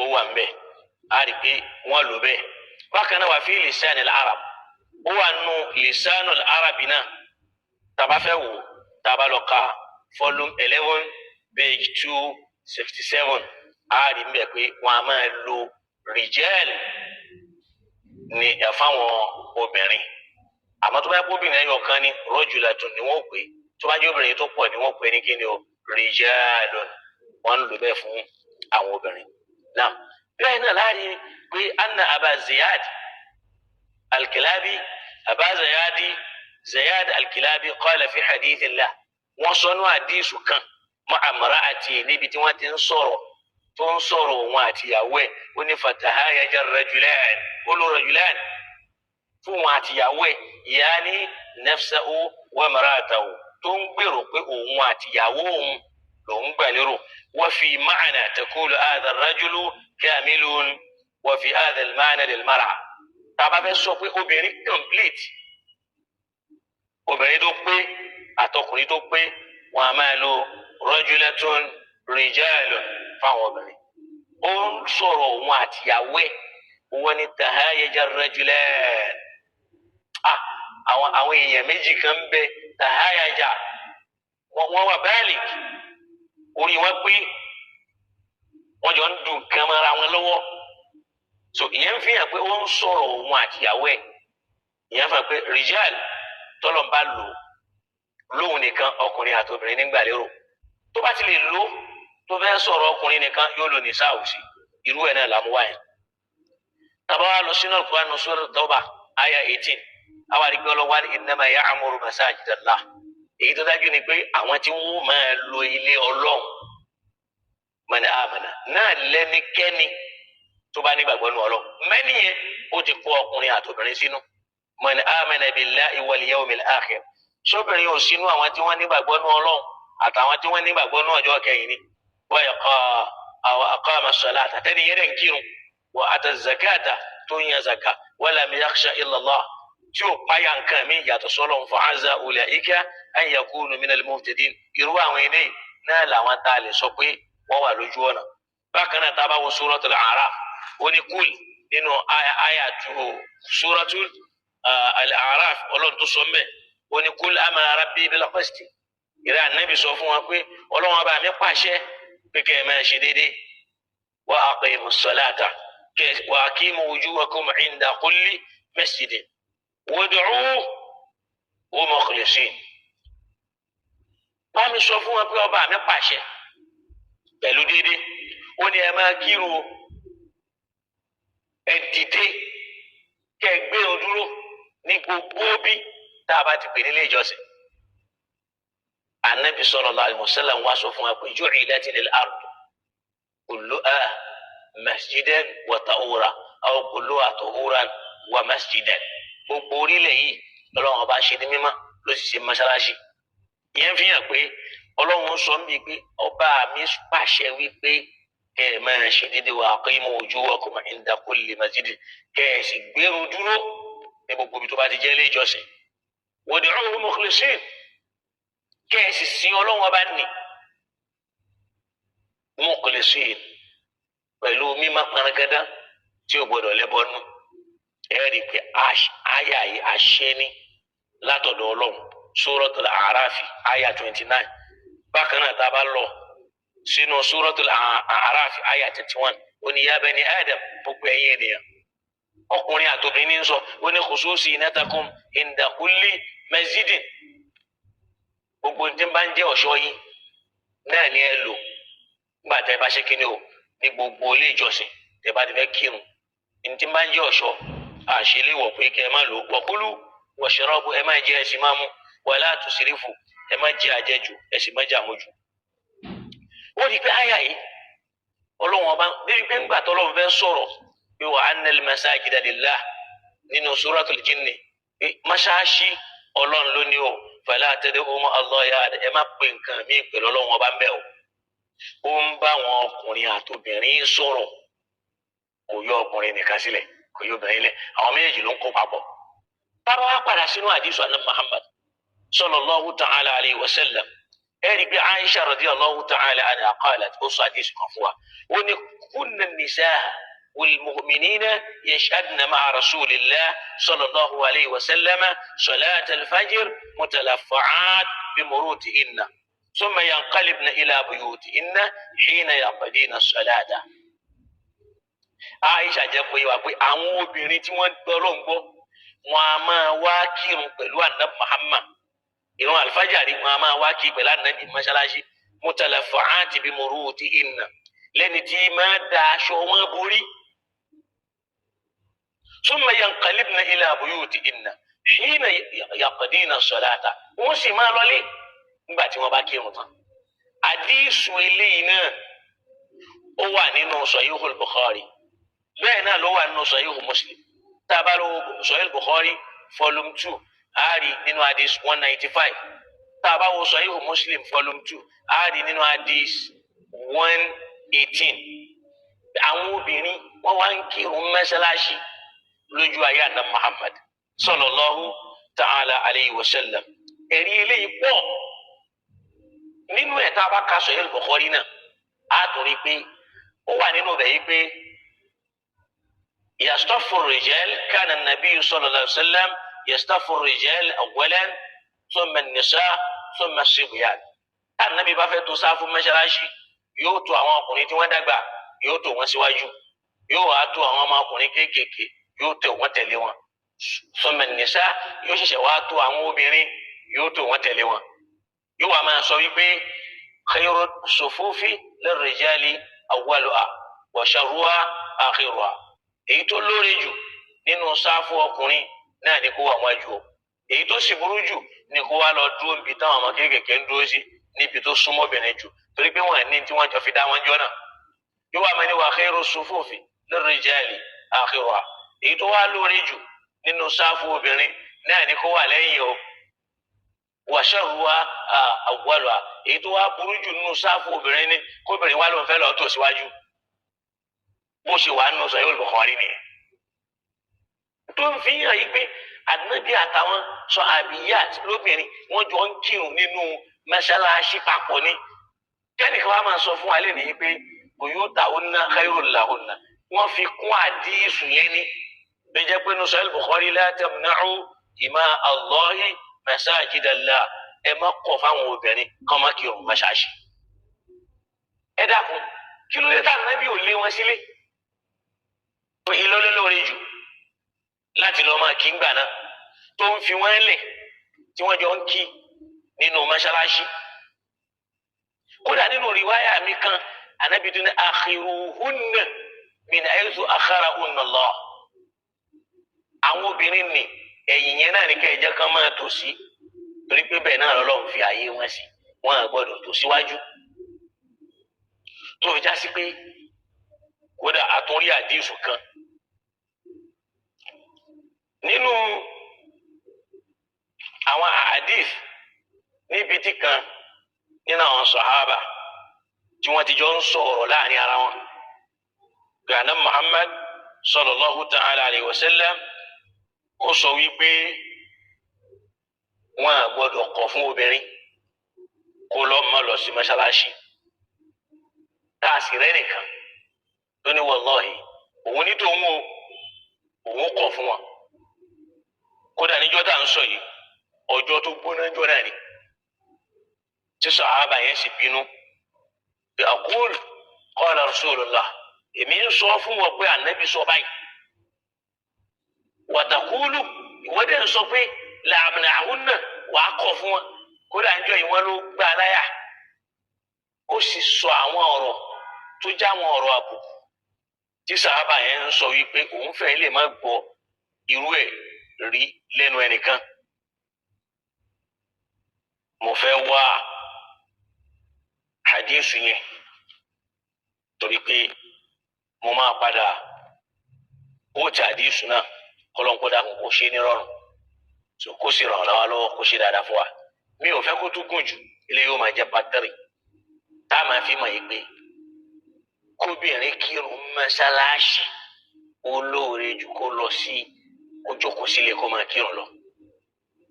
ó wà mbẹ́ àárí pé wọ́n lò bẹ́ẹ̀ bákan náà wà fi lisanil arab ó wà nù lisanul arabi náà tabafẹ́ wò tábàlọ́ka volume 11 page 267 àárí mbẹ́ pé wọ́n a máa lo rijal ní fáwọn obìnrin àmọ́ tó bá yẹ kó obìnrin ẹyọ kan ní rajulatun ni wọ́n pè tó bá jẹ́ obìnrin tó pọ̀ ni wọ́n pè ní kíni o rijalun wọ́n ń lò bẹ́ẹ̀ fún àwọn obìnrin náà bẹ́ẹ̀ náà láàrin pé anna aba ziyad alkilabi aba ziyad alkilabi qala fi hadithillah wọ́n sọnù àdìsù kan ma'a imra'ati níbi tí wọ́n ti ń sọ̀rọ̀ tó ń sọ̀rọ̀ wọn àtìyàwó ẹ̀ ó ní fatahayaja rajulan olùrajulan fún wọn àtìyàwó ẹ̀ yaani nafsahu wa maratahu tó ń gbèrò pé òun àtìyàwó òun lòún gbà lérò wa fi ma'na taqulu hadha ar-rajulu kamilun wa fi hadha al-ma'na lil-mar'a tàbá fẹ́ sọ pé obìnrin complete obìnrin tó pé àtọkùnrin tó pé wọn a máa lo rajulatun rijalun fáwọn obìnrin ó ń sọ̀rọ̀ òun àtìyàwó ẹ̀ wọ́n ní tahayaja rajulan àwọn èèyàn méjì kan ń bẹ tahayaja wọ́n wà báàlì orí wọn pé wọ́n jọ ń dùn kan mọ́ra wọn lọ́wọ́ so ìyẹn fi hàn pé ó ń sọ̀rọ̀ òun àtìyàwó ẹ̀ ìyẹn fi hàn pé rijal tọ́lọ̀ ń bá lò lóhun nìkan ọkùnrin àti obìnrin nígbà lérò tó bá ti lè lò tó fẹ́ sọ̀rọ̀ ọkùnrin nìkan yóò lò ní sáàwùsì irú ẹ̀ náà làmúwá yẹn tàbá wa lọ sínú Al-Qur'an Surat Tawbah aya 18 àwọn àdìgbò ọlọ́wà ní innama ya'muru masajidallah èyí tó dájú ni pé àwọn tí wọ́n máa lo ilé Ọlọ́run man amana náà lẹ́nikẹ́ni tó bá nígbàgbọ́ nù Ọlọ́run mẹ́ni yẹn ó ti kó ọkùnrin àtòbìnrin sínú man amana billahi wal yawmil akhir sóbìnrin ò sínú àwọn tí wọ́n nígbàgbọ́ nú Ọlọ́run àtàwọn tí wọ́n nígbàgbọ́ nú ọjọ́ kẹyìn ni wọ́n yẹ kọ́ àwọn aqama as-salata àtẹ́ni yẹn ń kírun wa ata az-zakata tó ń yan zaka wa lam yakhsha illa Allah tí ó páyà nǹkan mi yàtọ̀ sọ́lọ́run fa asa ulaika an yakunu minal muhtadin irú àwọn eléyìí náà làwọn tá a lè sọ pé wọ́n wà lójú ọ̀nà. bákan náà tá a bá wo suratul A'raf ó ní kúl nínú àyà tó suratul al-A'raf Ọlọ́run tó sọ mẹ́ ó ní kúl amara rabbi bil qisti ìrẹ́ ànábì sọ fún wa pé Ọlọ́run bá mi pàṣẹ pé kẹ́ ẹ máa ṣe déédéé wa aqimus salata wa aqimu wujuhakum inda kulli masjidin wad'uhu mukhlisin. bá mi sọ fún wa pé ọba mi pàṣẹ pẹ̀lú déédéé ó ní ẹ máa kírun ẹ dìde kẹ́ ẹ gbé ohùn dúró ní gbogbo bí tá a bá ti pè nílé ìjọsìn. Ànábì sallallahu alaihi wasallam wá sọ fún wa pé ju'ilatil ardu kulluha masjidan wa tahura aw kulluha tahuran wa masjidan. gbogbo orílẹ̀ yìí lọ́lọ́run ọba ṣe ní mímọ́ ló sì ṣe mọ́ṣáláṣí. ìyẹn fi hàn pé Ọlọ́run sọ ń bí pé ọba mi pàṣẹ wípé kẹ́ ẹ máa ṣe déédéé wa aqimu wujuhakum inda kulli masjidin kẹ́ ẹ sì gbérun dúró ní gbogbo ibi tó bá ti jẹ́ ilé ìjọsìn. wad'uhu mukhlisin kẹ́ ẹ sì sin Ọlọ́run ọba nì mukhlisin pẹ̀lú mímọ́ panagada tí ó gbọdọ̀ lẹ́bọnú. ẹ rí i pé àyà yìí àṣẹ ní látọ̀dọ̀ Ọlọ́run suratul A'raf àyà 29. bákan náà tá a bá lọ sínú suratul A'raf àyà 31 ó ní ya bani Adam gbogbo ẹ̀yin ènìyàn ọkùnrin àtòbìnrin ní sọ ó ní khusu zinatakum inda kulli masjidin gbogbo tí ń bá ń jẹ́ ọ̀ṣọ́ yín náà ni ẹ lò nígbà tẹ́ bá ṣe kíni o ní gbogbo ilé ìjọsìn tẹ́ bá ti fẹ́ kírun ní tí ń bá ń jẹ́ ọ̀ṣọ́ àṣeléwọ̀ pé kẹ́ ẹ má lò ó wakulu washrabu ẹ má jẹ ẹ sì má mu wala tusrifu ẹ má jẹ àjẹjù ẹ sì má jẹ àmujù. ó di pé àyà yìí Ọlọ́run ọba débi pé ńgbà tó Ọlọ́run fẹ́ sọ̀rọ̀ pé wa annal masajida lillah nínú suratul jinni mọ́ṣáláṣí Ọlọ́run ló ní o fala tad'u ma'a Allahi ahada ẹ má pè nǹkan mí pẹ̀lú Ọlọ́run ọba ń bẹ̀ o. ó ń bá àwọn ọkùnrin àtòbìnrin sọ̀rọ̀ kò yọ ọkùnrin nìkan sílẹ̀ kò yọ obìnrin lẹ̀ àwọn méjèèjì ló ń kó papọ̀. tábà wá padà sínú àdìsù àná Muhammad sallallahu ta'ala alayhi wa sallam ẹ̀rí bí Aisha radiyallahu ta'ala anha qalat ó sọ àdìsù kan fún wa ó ní kunna nisaa والمؤمنين يشهدن مع رسول الله صلى الله عليه وسلم صلاة الفجر متلفعات بمروتهن ثم ينقلبن إلى بيوتهن حين يقضين الصلاة. Aisha jẹ́ pé wá pé àwọn obìnrin tí wọ́n gbọ́ ló ń gbọ́ wọn a máa wá kírun pẹ̀lú Ànábì Muhammad ìrun alfajari wọn a máa wá kí pẹ̀lú Ànábì mọ́ṣáláṣí mutalafa'at bimurutihinna lẹ́ni tí máa da aṣọ wọn borí. ثم ينقلبن إلى بيوتهن حين يقضين الصلاة wọ́n sì máa lọlé nígbà tí wọ́n bá kírun tán. àdísù eléyìí náà ó wà nínú Sahihul Bukhari bẹ́ẹ̀ náà ló wà nínú Sahihul Muslim. tá a bá lọ Sahihul Bukhari volume 2 àárí nínú hadith 195. tá a bá wo Sahihul Muslim volume 2 àárí nínú hadith 118. àwọn obìnrin wọ́n wá ń kírun mọ́ṣáláṣí lójú ayé àná Muhammad sallallahu ta'ala alayhi wa sallam. ẹ̀rí eléyìí pọ̀ nínú ẹ̀ tá a bá ka Sahih Bukhari náà á torí pé ó wà nínú bẹ̀ yìí pé yastaffu ar-rijal kana an-nabiy sallallahu alayhi wa sallam yastaffu ar-rijal awwalan thumma an-nisa' thumma as-sibyan. Ànábì bá fẹ́ tó sáfù mọ́ṣáláṣí yóò tó àwọn ọkùnrin tí wọ́n dàgbà yóò tó wọn síwájú yóò wá tó àwọn ọmọkùnrin kéékèèké yóò tẹ wọn tẹ̀lé wọn. Thumma an-nisa' yóò ṣẹ̀ṣẹ̀ wá tó àwọn obìnrin yóò tó wọn tẹ̀lé wọn. yóò wá máa sọ wípé khayru sufufi lirrijali awwaluha wa sharruha akhiruha. èyí tó lóore jù nínú sáfù ọkùnrin náà ni kó wà wájú o. èyí tó sì burú jù ni kó wá lọ dúró níbi táwọn ọmọ kéékèèké ń dúró sí níbi tó súnmọ́ obìnrin jù torí pé wọ́n ní tí wọ́n jọ fi dá wọn jọ náà. yóò wá máa ní wa khayru sufufi lirrijali akhiruha. èyí tó wá lóore jù nínú sáfù obìnrin náà ni kó wà lẹ́yìn o. wa sharruha awwaluha èyí tó wá burú jù nínú sáfù obìnrin ni kóbìnrin wá ló ń fẹ́ lọ tó síwájú bó ṣe wà nínú Sahih Bukhari nìyẹn tó ń fi hàn yí pé ànábì àtàwọn sọ̀hábíyàt lóbìnrin wọ́n jọ ń kírun nínú mọ́ṣáláṣí papọ̀ ni kẹ́nìkan wá máa sọ fún wa lẹ́nu yìí pé buyutahunna khairun lahunna wọ́n fi kún àdíìsù yẹn ni bí jẹ́ pé nusra al-Bukhari la tamna'u ima Allahi masajidallah ẹ má kọ̀ fáwọn obìnrin kọ́ má kírun mọ́ṣáláṣí. ẹ dákun kí ló dé tá ànábì ò lé wọn sílé ìlọlẹ́ lórí jù láti lọ́ọ́ máa kí ń gbà náà tó ń fi wọ́n lẹ̀ tí wọ́n jọ ń kí nínú mọ́ṣáláṣí. kódà nínú rìwáyà mi kan ànábì tún ní akhiruhunna min haythu akharahunna Allah. àwọn obìnrin ní ẹ̀yìn yẹn náà ní kẹ́ẹ̀jẹ́ kan máa tò sí torí pé bẹ́ẹ̀ náà lọ́lọ́run fi ààyè wọn sí wọn à gbọ́dọ̀ tò síwájú. tó fi já sí pé kódà àtúnrí àdísù kan nínú àwọn àdíf níbi tí kan nínú àwọn sàhábà tí wọ́n ti jọ ń sọ̀rọ̀ láàrin ara wọn gànà Muhammad sallallahu ta'ala alayhi wa sallam ó sọ wípé wọn à gbọ́dọ̀ kọ̀ fún obìnrin kó lọ má lọ sí mọ́ṣáláṣí tá a sì rẹ́ nìkan tó ní wallahi òun ní tòun o òun kọ̀ fún wọn kódà níjọ́ tá à ń sọ yìí ọjọ́ tó gbóná jọ náà ni tí sàhábà yẹn sì bínú bí aqul qala rasulullah èmi ń sọ fún wọn pé ànábì sọ báyìí wa taqulu ìwọ́dẹ̀ ń sọ pé la'amna'hunna wàá kọ̀ fún wọn kódà níjọ́ yìí wọ́n ló gbá aláyà ó sì sọ àwọn ọ̀rọ̀ tó já àwọn ọ̀rọ̀ àbùkù tí sàhábà yẹn ń sọ wípé òun fẹ́ lè má gbọ́ irú ẹ̀ rí lẹ́nu ẹnìkan. mo fẹ́ wá hadith yẹn torí pé mo máa padà ó ti hadith náà kọ́lọ́nkọ́dà kò ṣe ní rọrùn so kó sì ràn wá lọ́wọ́ kó ṣe dáadáa fún wa mi ò fẹ́ kó tún gùn jù ilé yóò máa jẹ́ pátárì tá a máa fi mọ̀ yìí pé kóbìnrin kírun mọ́ṣáláṣí olóore jù kó lọ sí kó jókòó sílé kó máa kírun lọ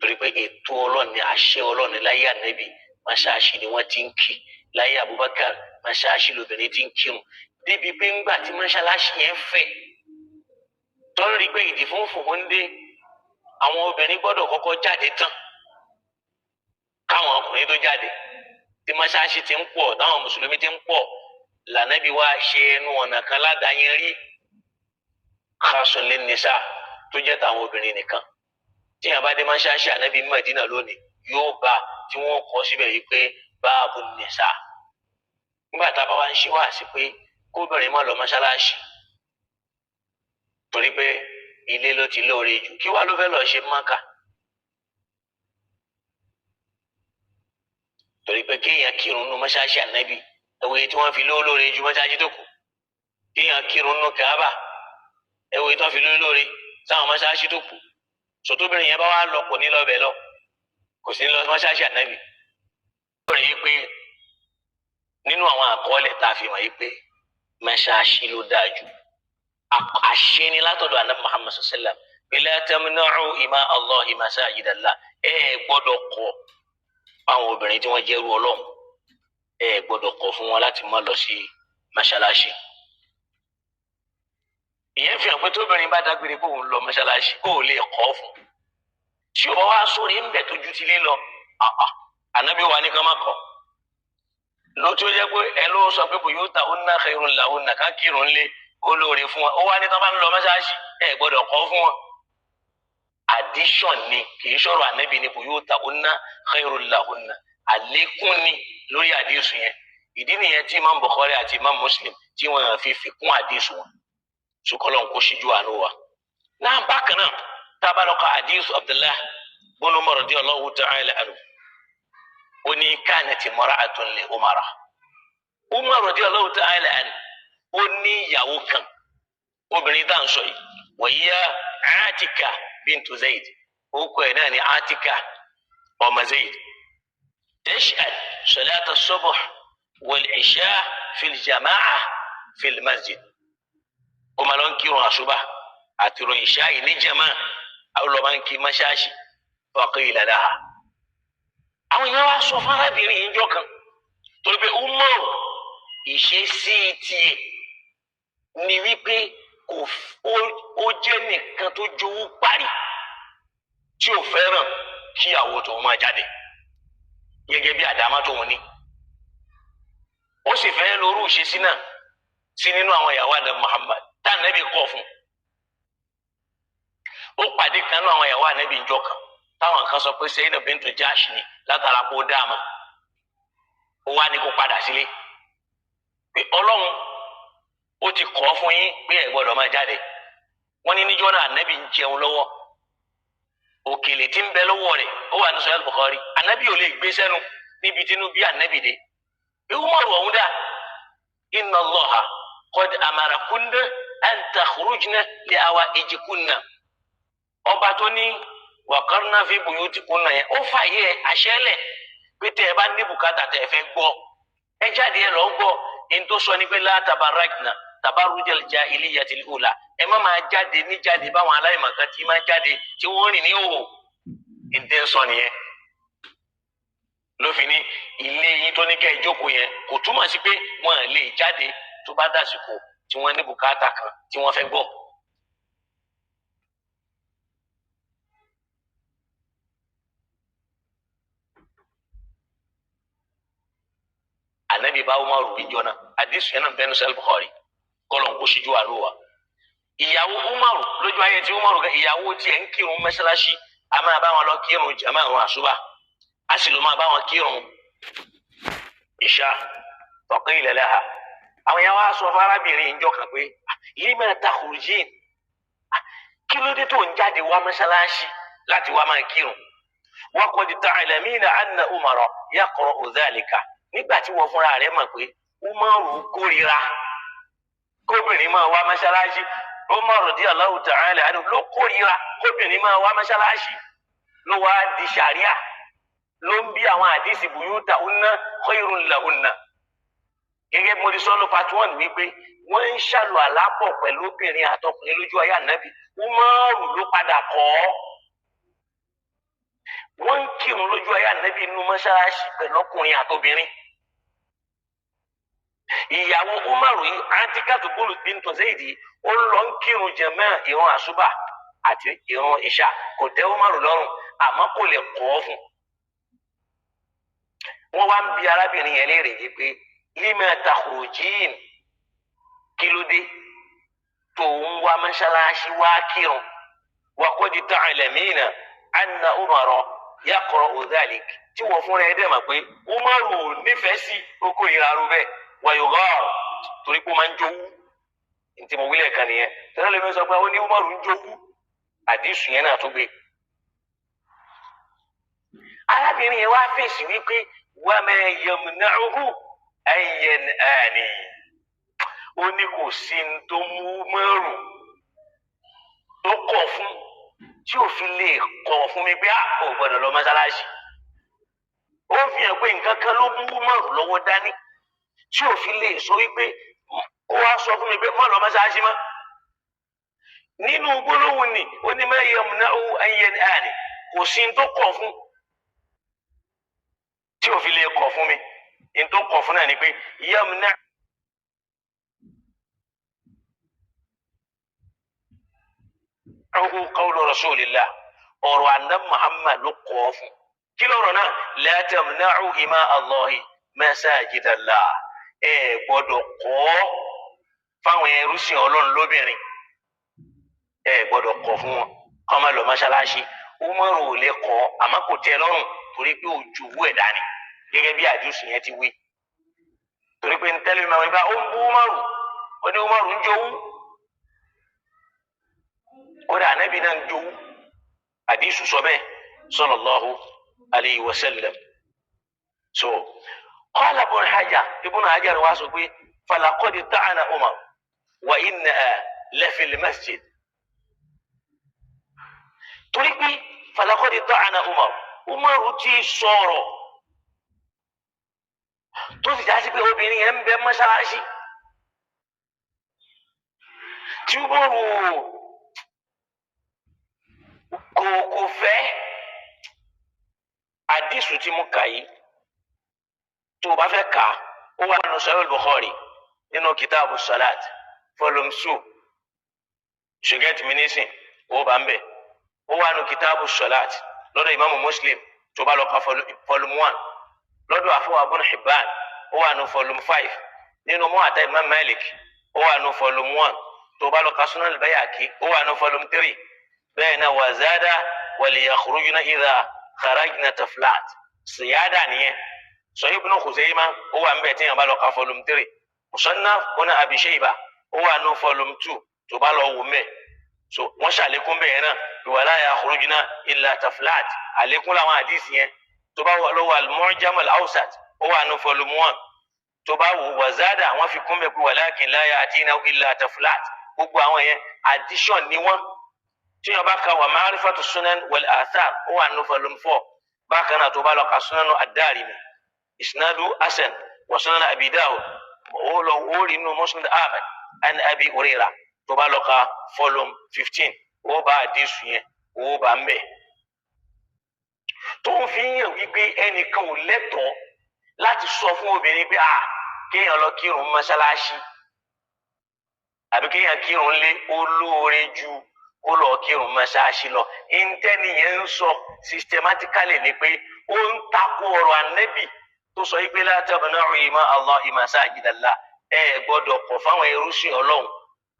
torí pé ètò ọlọ́ni àṣẹ ọlọ́ni láyé ànábì mọ́ṣáláṣí ni wọ́n ti ń kí láyé Abubakar mọ́ṣáláṣí lóbìnrin ti ń kírun débi pé ńgbà tí mọ́ṣáláṣí yẹn fẹ̀ tọ́lú rí pé ìdí fún fòmọ́ndé àwọn obìnrin gbọ́dọ̀ kọ́kọ́ jáde tán káwọn ọkùnrin tó jáde tí mọ́ṣáláṣí ti ń pọ̀ táwọn mùsùlùmí ti ń pọ̀ lànàbí wa ṣe ẹnu ọ̀nà kan ládàáyẹn rí khasun lin nisa tó jẹ́ táwọn obìnrin nìkan tí yàrá bá dé mọ́ṣáláṣí ànábì Mádínà lónìí yóò bá tí wọ́n kọ́ síbẹ̀ yìí pé báàbù nìsa nígbà tá a bá wá ń ṣe wá sí pé kóbìnrin má lọ mọ́ṣáláṣí torí pé ilé ló ti lóore jù kí wá ló fẹ́ lọ ṣe Mákà torí pé kéèyàn kírun nú mọ́ṣáláṣí ànábì ẹ̀wòye tí wọ́n fi lóore ju mọ́ṣáláṣí tó kù kéèyàn kírun nú Káàbà ẹ̀wòye tí wọ́n fi lóore sáwọn mọ́ṣáláṣí tó kù sọtóbìnrin yẹn bá wà lọ kò ní lọ bẹ̀ lọ kò sí ní lọ mọ́ṣáláṣí ànábì. ó rí i pé nínú àwọn àkọọ́lẹ̀ tá a fi mọ̀ yìí pé mọ́ṣáláṣí ló dáa jù àṣẹ ni látọ̀dọ̀ ànábì Muhammad sallam pé la tamna'u ima Allahi masajidallah gbọ́dọ̀ kọ̀ àwọn obìnrin tí wọ́n jẹ́ ẹrú Ọlọ́run gbọ́dọ̀ kọ̀ fún wọn láti má lọ sí mọ́ṣáláṣí. ìyẹn fi hàn pé tóbìnrin bá dágbére kó òun lọ mọ́ṣáláṣí kó o lè kọ́ fún tí o bá wá sórí ń bẹ̀ tójú ti lé lọ ànábì wa ní ká má kọ̀ lótú ó jẹ́ pé ẹ ló sọ pé buyutahunna khairun lahunna ká kírun lé olóore fún wọn ó wá ní tán bá ń lọ mọ́ṣáláṣí gbọ́dọ̀ kọ́ fún wọn. addition ni kì í sọ̀rọ̀ ànábì ní buyutahunna khairun lahunna àlékún ni lórí àdéhùn yẹn ìdí nìyẹn tí Imam Bukhari àti Imam Muslim tí wọ́n fi fikún àdéhùn wọn sukọlọ nkó ṣíjú àánú wa náà bákan náà tábàlọkọ àdéhùn Abdullah ibn Umar radiyallahu ta'ala anhu ó ní kanat imra'atun li Umar radiyallahu ta'ala anhu ó ní ìyàwó kan obìnrin tá à ń sọ yìí wàyíyá Atika bintu Zayd orúkọ ẹ̀ náà ní Atika ọmọ Zayd تشهد صلاة الصبح والعشاء في الجماعة في المسجد وما لون كيرو الصبح أترو عشاء لجماعة أو لو من كي مشاشي فقيل لها أو يوا صفارة بيرين جوكا تقول أمور ìṣesí tiẹ̀ ni wípé ó jẹ́ nìkan tó jowú parí tí ò fẹ́ràn kí ìyàwó tòun máa jáde gẹ́gẹ́ bí àdámá tóun ní ó sì fẹ́ lórú ìṣesí náà sí nínú àwọn ìyàwó ànábì Muhammad tá ànábì kọ̀ fún ó pàdé kan náà àwọn ìyàwó ànábì ìjọ kan táwọn kan sọ pé Zainab bintu Jahsh ni látara kó dáàmà ó wá ní kó padà sílé pé Ọlọ́run ó ti kọ̀ fún yín pé ẹ gbọ́dọ̀ máa jáde wọ́n ní níjọ́ náà ànábì ń jẹun lọ́wọ́ òkèlè tí ń bẹ lọ́wọ́ rẹ̀ ó wà ní Sahih Bukhari ànábì ò lè gbé sẹ́nu níbi tínú bí ànábì dé Umaru ọ̀hún dà inna Allaha qad amarakunna an takhrujna li awaijikunna ọba tó ní waqarna fi buyutikunna yẹn ó fàyè àṣẹlẹ̀ pé tẹ́ ẹ bá ní bùkátà tẹ́ ẹ fẹ́ gbọ́ ẹ jáde ẹ lọ gbọ́ in tó sọ ní pé la tabarrakna tabarrujal jahiliyatil ula ẹ má máa jáde ní jáde báwọn aláìmọ̀kan tí máa jáde tí wọ́n rìn ní òwò ìdẹ́ sọ nìyẹn lófin ní ilé yín tó ní kẹ́ ẹ jókòó yẹn kò túmọ̀ sí pé wọ́n lè jáde tó bá dàsìkò tí wọ́n ní bùkátà kan tí wọ́n fẹ́ gbọ́. Ànábì bá Umaru bí jọ náà àdìsí yẹn náà bẹ́ẹ̀ ní Sahih Bukhari kọ́lọ̀ ń kó síjú àlùwà. Ìyàwó Umaru lójú ayé tí Umaru kan ìyàwó tiẹ̀ ń kírun mẹ́sálásí a máa bá wọn lọ kírun jàmá àwọn àṣùbà a sì ló máa bá wọn kírun ìṣá faqila laha àwọn yẹn wá sọ fún arábìnrin ìjọ kan pé lima takhrujin kí ló dé tó ń jáde wá mẹ́sálásí láti wá máa kírun wa qad ta'lamina anna Umara yaqra'u dhalika nígbà tí wọ́n fúnra rẹ̀ mọ̀ pé Umaru kórìíra kóbìnrin máa wá mọ́ṣáláṣí Umar radiyallahu ta'ala anhu ló kórìíra kóbìnrin máa wá mọ́ṣáláṣí ló wá di ṣàríà ló ń bí àwọn àdìsí buyutahunna khayrun lahunna gẹ́gẹ́ bí mo ti sọ ló part 1 wípé wọ́n ń ṣàlù àlápọ̀ pẹ̀lú obìnrin àtọkùnrin lójú ayé ànábì Umaru ló padà kọ́ ọ́ wọ́n ń kírun lójú ayé ànábì inú mọ́ṣáláṣí pẹ̀lú ọkùnrin àtobìnrin ìyàwó Umaru yìí Atikatu bintu Zaidi ó lọ ń kírun jàmá ìrun àṣùbà àti ìrun ìṣà kò tẹ́ Umaru lọ́rùn àmọ́ kò lè kọ́ ọ́ fún wọ́n wá ń bi arábìnrin yẹn léèrè yìí pé lima takhrujin kí ló dé tó ń wá mọ́ṣáláṣí wá kírun wa qad ta'lamina anna Umara yaqra'u dhalik tí wọ́n fúnra ẹ̀ dẹ̀ mọ̀ pé Umaru nífẹ̀ẹ́ sí oko ìrarú bẹ́ẹ̀ wàyọ̀gọ́ torí pé ó máa ń jowú ntí mo wílẹ̀ kan nìyẹn tẹ́lẹ̀ lè sọ pé ó ní Umaru ń jowú àdìsù yẹn náà tó gbé. arábìnrin yẹn wá fèsì wípé wa ma yamna'uhu an yan'ani ó ní kò sí ní tó mú Umaru tó kọ̀ fún tí òfin lè kọ̀ fún mi pé ò gbọ́dọ̀ lọ mọ́sálásí ó fi hàn pé nǹkan kan ló mú Umaru lọ́wọ́ dání tí òfin lè sọ wípé ó wá sọ fún mi pé má lọ mọ́sálásí mọ́ nínú gbólóhùn ni ó ní ma yamna'u an yan'ani kò sí ní tó kọ̀ fún tí òfin lè kọ̀ fún mi ní tó kọ̀ fún náà ni pé yamna. qawlu rasulillah ọ̀rọ̀ àná Muhammad ló kọ̀ fún kí lọ́rọ̀ náà la tamna'u ima Allahi masajidallah ẹ gbọ́dọ̀ kọ̀ fáwọn ẹrúsìn Ọlọ́run lóbìnrin ẹ gbọ́dọ̀ kọ̀ fún wọn kọ́ máa lọ mọ́ṣáláṣí Umaru ò lè kọ̀ àmọ́ kò tẹ́ lọ́rùn torí pé ojú owó ẹ̀dá ni gẹ́gẹ́ bí àdúsù yẹn ti wí torí pé ń tẹ́lẹ̀ máa ń bá ó ń bú Umaru ó ní Umaru ń jowú kódà ànábì náà ń jowú àdìsù sọ bẹ́ẹ̀ sallallahu alayhi wa sallam so qala ibn Hajar wá sọ pé falaqad ta'ana Umar wa innaha la fil masjid torí pé falaqad ta'ana Umaru ti sọ̀rọ̀ sí pé obìnrin yẹn ń bẹ mọ́ṣáláṣí tí Umaru kò fẹ́ àdìsù tí mo kà yìí tó o bá fẹ́ kà ó wà nínú Sahih al-Bukhari nínú kitabu salat volume 2 ṣùgbọ́n tí mi ní sìn ó bá ń bẹ̀ ó wà nínú kitabu salat lọ́dọ̀ Imam Muslim tó bá lọ ka volume 1 lọ́dọ̀ àfọwọ́ Ibn Hibban ó wà nínú volume 5 nínú Muwatta Imam Malik ó wà nínú volume 1 tó bá lọ ka Sunan al-Bayhaqi ó wà nínú volume 3 bẹ́ẹ̀ náà wa zada wa liyakhrujna idha kharajna taflat siyada nìyẹn Sahih Ibn Khuzaymah ó wà ń bẹ̀ tí yẹn bá lọ ka volume 3 Musannaf Ibn Abi Shaybah ó wà nínú volume 2 tó bá lọ wò mẹ́ so wọ́n ṣàlékún bẹ́ẹ̀ náà wala yakhrujna illa taflat àlékún làwọn àdìsí yẹn tó bá wà lọ́wọ́ al-Mu'jam al-Awsat ó wà nínú volume 1 tó bá wò wazada àwọn fi kún bẹ́ẹ̀ pé walakin la ya'tina illa taflat gbogbo àwọn yẹn addition ni wọ́n tí wọ́n bá ka wà ma'rifatu sunan wal athar ó wà nínú volume 4 bákan náà tó bá lọ ka sunanu ad-Darimi isnadu hasan wa sunan Abi Dawud ó lọ wó rí nínú Musnad Ahmad an Abi Hurairah tó bá lọ ka volume 15 ó bá àdìsù yẹn ó bá ń bẹ̀ tó ń fi yàn wípé ẹnìkan ò lẹ́tọ̀ọ́ láti sọ fún obìnrin pé kéèyàn lọ kírun mọ́ṣáláṣí àbí kéèyàn kírun lé olóore ju ó lọ kírun mọ́ṣáláṣí lọ ìńtẹ́ni yẹn ń sọ systematically ni pé ó ń takò ọ̀rọ̀ Ànábì tó sọ wípé la tabna'u ima Allahi masajidallah ẹ gbọ́dọ̀ kọ̀ fáwọn ẹrúsìn Ọlọ́run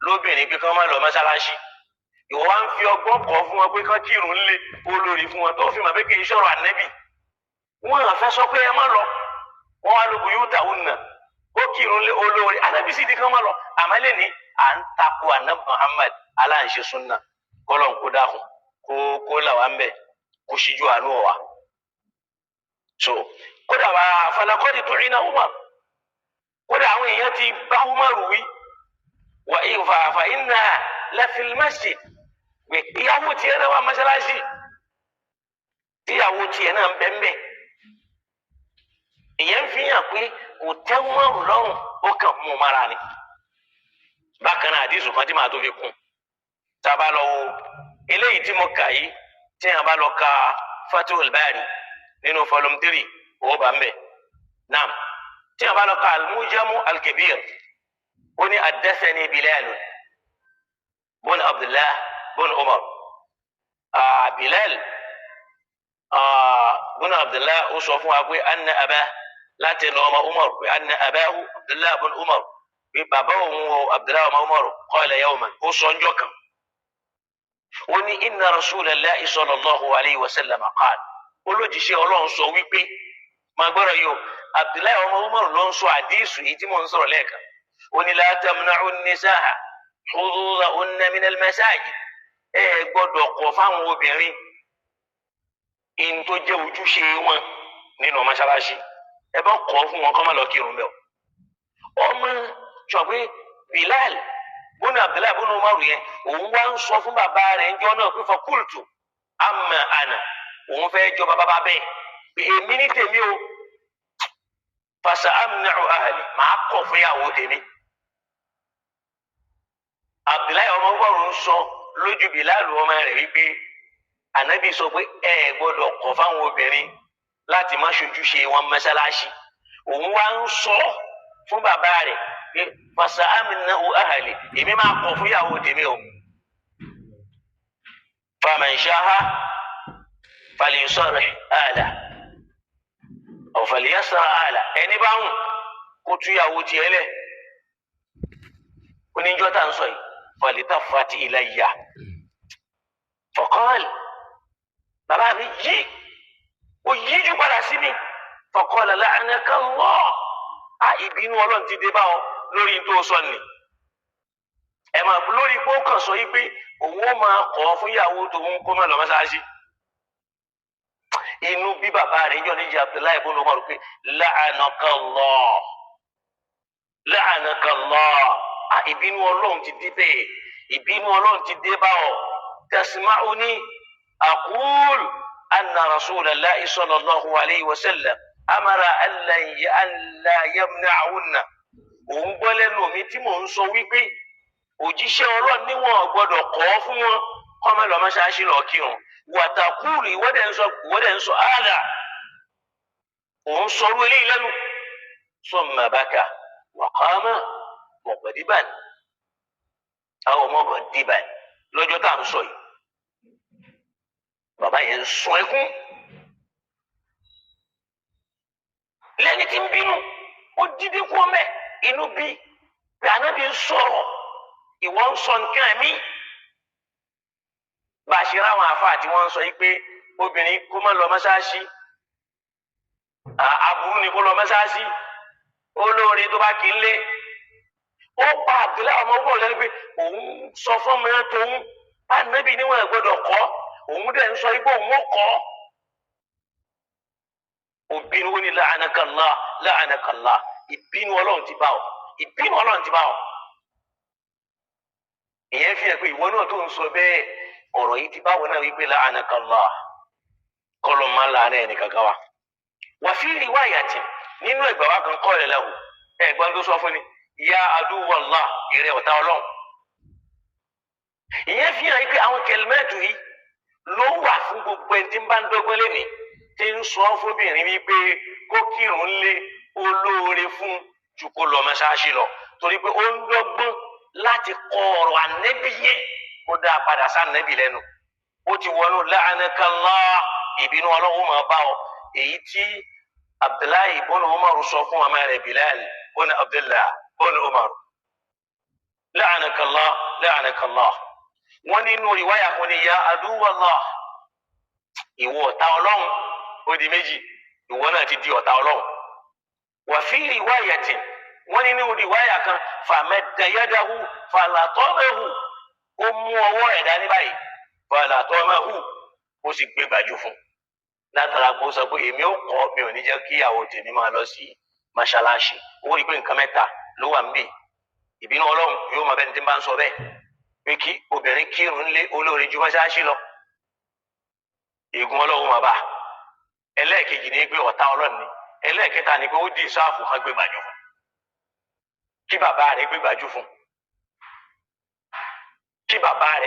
lóbìnrin pé kán má lọ mọ́ṣáláṣí ìwọ wá ń fi ọgbọ́n kọ̀ fún wọn pé kán kírun lé olórí fún wọn tó fi mọ̀ pé kì í ṣọ̀rọ̀ Ànábì wọn àfẹ́ sọ pé ẹ má lọ wọn wá lóbu yóò tà wọn nà ó kírun lé olórí Ànábì sì di kán má lọ àmàlẹ́ ní à ń takò Ànábì Muhammad aláǹṣe súnà kọ́lọ̀ ń kó dáhùn kó là wá ń bẹ̀ kó ṣíjú àánú wa. so kódà wà falakọ́dì tó iná Umar kódà àwọn èèyàn ti bá Umar wí wà ìfàfà iná lafil masjid ìyàwó tiẹ̀ náà wà mọ́ṣáláṣí tíyàwó tiẹ̀ náà ń bẹ́ńbẹ́ ìyẹn fi hàn pé kò tẹ́ Umar lọ́rùn ó kàn mú mara ni bákan náà àdìsù kan tí màá tó fi kún tá a bá lọ wo eléyìí tí mo kà yìí tí a bá lọ ka Fathul Bari nínú volume 3 ó bá ń bẹ̀ naam tí a bá lọ ka al-Mu'jam al-Kabir ó ní haddathani Bilal bun Abdullah bun Umar Bilal bun Abdullah ó sọ fún wa pé anna abah láti lọ ọmọ Umar pé anna abahu Abdullah bun Umar pé bàbá òun o Abdullah ọmọ Umar qala yawman ó sọ ọjọ́ kan ó ní inna Rasulallahi sallallahu alayhi wa sallam qala olójíṣẹ́ Ọlọ́run sọ wípé máa gbọ́dọ̀ yìí o Abdullah ọmọ Umar ló ń sọ àdísù yìí tí mò ń sọ̀rọ̀ lẹ́ẹ̀kan ó ní la tamna'u an-nisaa hududahunna min al-masajid ẹ gbọ́dọ̀ kọ̀ fáwọn obìnrin in tó jẹ́ ojúṣe wọn nínú mọ́ṣáláṣí ẹ bá kọ̀ fún wọn kọ́ má lọ kírun bẹ́ẹ̀ ọmọ ṣọ̀gbé Bilal bónú Abdullahi bónú Umaru yẹn òun wá ń sọ fún bàbá rẹ̀ ńjọ́ náà pé fakultu amma ana òun fẹ́ jọ bàbá bẹ́ẹ̀ pé èmi ní tèmi o fasa amna'u ahli máa kọ̀ fún ìyàwó tèmi Abdullahi ọmọ Umaru ń sọ lójú Bilal ọmọ rẹ̀ wípé Ànábì sọ pé ẹ gbọ́dọ̀ kọ̀ fáwọn obìnrin láti má ṣojúṣe wọn mọ́ṣáláṣí òun wá ń sọ fún bàbá rẹ̀ pé fasa amna'u ahli èmi máa kọ̀ fún ìyàwó tèmi o faman sha'a falyusarrih ahlahu aw falyasra ahlahu ẹni bá ń kó tú ìyàwó tiẹ̀ lẹ̀ oníjọ́ tá ń sọ yìí falitafati ilayya faqal bàbá mi yí ó yíjú padà sí mi faqala la'anaka Allah ìbínú Ọlọ́run ti dé bá ọ lórí tó sọ ni ẹ máa lórí pé ó kàn sọ yìí pé òun ó máa kọ̀ fún ìyàwó tòun kó má lọ mọ́ṣáláṣí inú bí bàbá rẹ̀ yọ níjì Abdullahi ibn Umar pé la'anaka Allah la'anaka Allah ìbínú Ọlọ́run ti dé bẹ́ẹ̀ ìbínú Ọlọ́run ti dé bá ọ tasma'uni aqul anna Rasulallahi sallallahu alayhi wa sallam amara alla yamna'unna òun gbọ́ lẹ́nu mi tí mò ń sọ wípé òjíṣẹ́ Ọlọ́run ní wọn gbọ́dọ̀ kọ̀ fún wọn kọ́ máa lọ mọ́ṣáláṣí lọ kírun wàtàkùrù ìwọ́dẹ̀ ń sọ áàdà òun sọrú eléyìí lẹ́nu summa baka wa qama mughdiban aw mughdiban lọ́jọ́ tá à ń sọ yìí bàbá yẹn ń sun ẹkún lẹ́ni tí ń bínú ó dídí kú ọmọ inú bí Ànábì ń sọ̀rọ̀ ìwọ ń sọ nǹkan mi bá a ṣe ráwọn àfáà tí wọ́n ń sọ yìí pé obìnrin kó má lọ mọ́ṣáláṣí aburú ni kó lọ mọ́ṣáláṣí olóore tó bá kì í lé ó pa Abdullahi ọmọ ọgbọ́n lẹ́nu pé òun sọ fún ọmọ yẹn tóun Ànábì níwọ̀n gbọ́dọ̀ kọ́ òun dẹ̀ ń sọ yìí pé òun ó kọ́ òbínú ní la'anakallah ìbínú Ọlọ́run ti bá ọ ìbínú Ọlọ́run ti bá ọ ìyẹn fi hàn pé ìwọ náà tó ń sọ bẹ́ẹ̀ ọ̀rọ̀ yìí ti báwo náà wípé la'anakallah kọlọ máa ń láàrin ẹni kankan wa wà fi riwayatin nínú ẹgbà wa kan kọ́ ẹ̀ lẹ́hùn ẹ̀gbọ́n tó sọ fún ni ya aduwallah ìrẹ ọ̀tá Ọlọ́run ìyẹn fi hàn pé àwọn kẹlmẹ́tù yìí ló wà fún gbogbo ẹni tí ń bá ń dọ́gbọ́n lẹ́nìí tí ń sọ fóbìnrin wípé kó kírun lé olóore fún ju kó lọ mọ́ṣáláṣí lọ torí pé ó ń dọ́gbọ́n láti kọ ọ̀rọ̀ ànẹ́bí yẹn kó dáa padà sí ànẹ́bí lẹ́nu ó ti wọnú la'anakallah ìbínú Ọlọ́run máa bá ọ èyí tí Abdullahi ibn Umar sọ fún ọmọ rẹ̀ Bilal ibn Abdullah ibn Umar la'anakallah wọ́n nínú riwaya kan ní ya aduwallah ìwọ ọ̀tá Ọlọ́run ó di méjì ìwọ náà ti di ọ̀tá Ọlọ́run wà fi riwayatin wọ́n nínú riwaya kan famadda yadahu falatamahu ó mú ọwọ́ rẹ̀ dání báyìí falatamahu ó sì gbé gbàjú fún látara kó sọ pé èmi ò kọ́ mi ò ní jẹ́ kí ìyàwó tèmi máa lọ sí mọ́ṣáláṣí ó rí i pé nǹkan mẹ́ta ló wà níbí ìbínú Ọlọ́run yóò máa bẹ́ni tí ń bá ń sọ bẹ́ẹ̀ pé kí obìnrin kírun lé olóore ju mọ́ṣáláṣí lọ ègún Ọlọ́run máa bá ẹlẹ́ẹ̀kejì ni pé ọ̀tá Ọlọ́run ni ẹlẹ́ẹ̀kẹta ni pé ó di ìsáàfù kan gbé gbàjú fún kí bàbá rẹ̀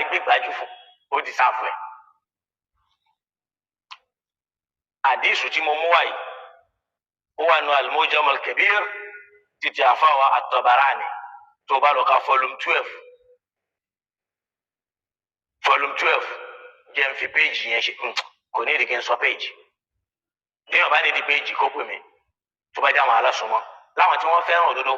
gbé gbàjú fún ó di ìsáàfù ẹ̀. àdísù tí mo mú wáyé ó wà nù al-Mu'jam al-Kabir títí àfáwà at-Tabarani tó bá lọ ka volume 12 jẹ́ n fi péjì yẹn ṣe kò ní ìdíkẹ́ ń sọ péjì ní ọba ní di péjì kó pè mí tó bá jẹ́ àwọn alásùnmọ́ láwọn tí wọ́n fẹ́ràn òdodo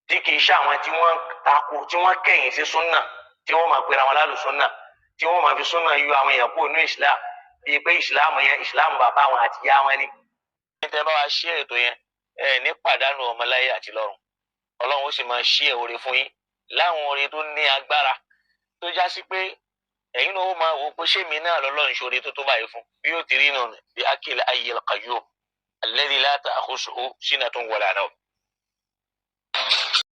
tí kì í ṣe àwọn tí wọ́n takò tí wọ́n kẹ̀yìn sí súnà tí wọ́n máa pera wọn lálùsúnà tí wọ́n máa fi súnà yọ àwọn èèyàn kúrò ní Islam bíi pé ìsìláàmù yẹn ìsìláàmù bàbá wọn àti ìyá wọn ni. níta bá wa ṣí ètò yẹn ní pàdánù ọmọláyé àti lọ́run Ọlọ́run ó sì máa ṣí oore fún yín láwọn oore tó ní agbára tó já sí pé ẹ̀yin náà ó máa wò pé ṣé mi náà lọ́lọ́run ṣoore tó tó báyìí fún bí yóò ti rí nù bí akil hayyil qayyum alladhi la ta'khusuhu sinatun wala nawm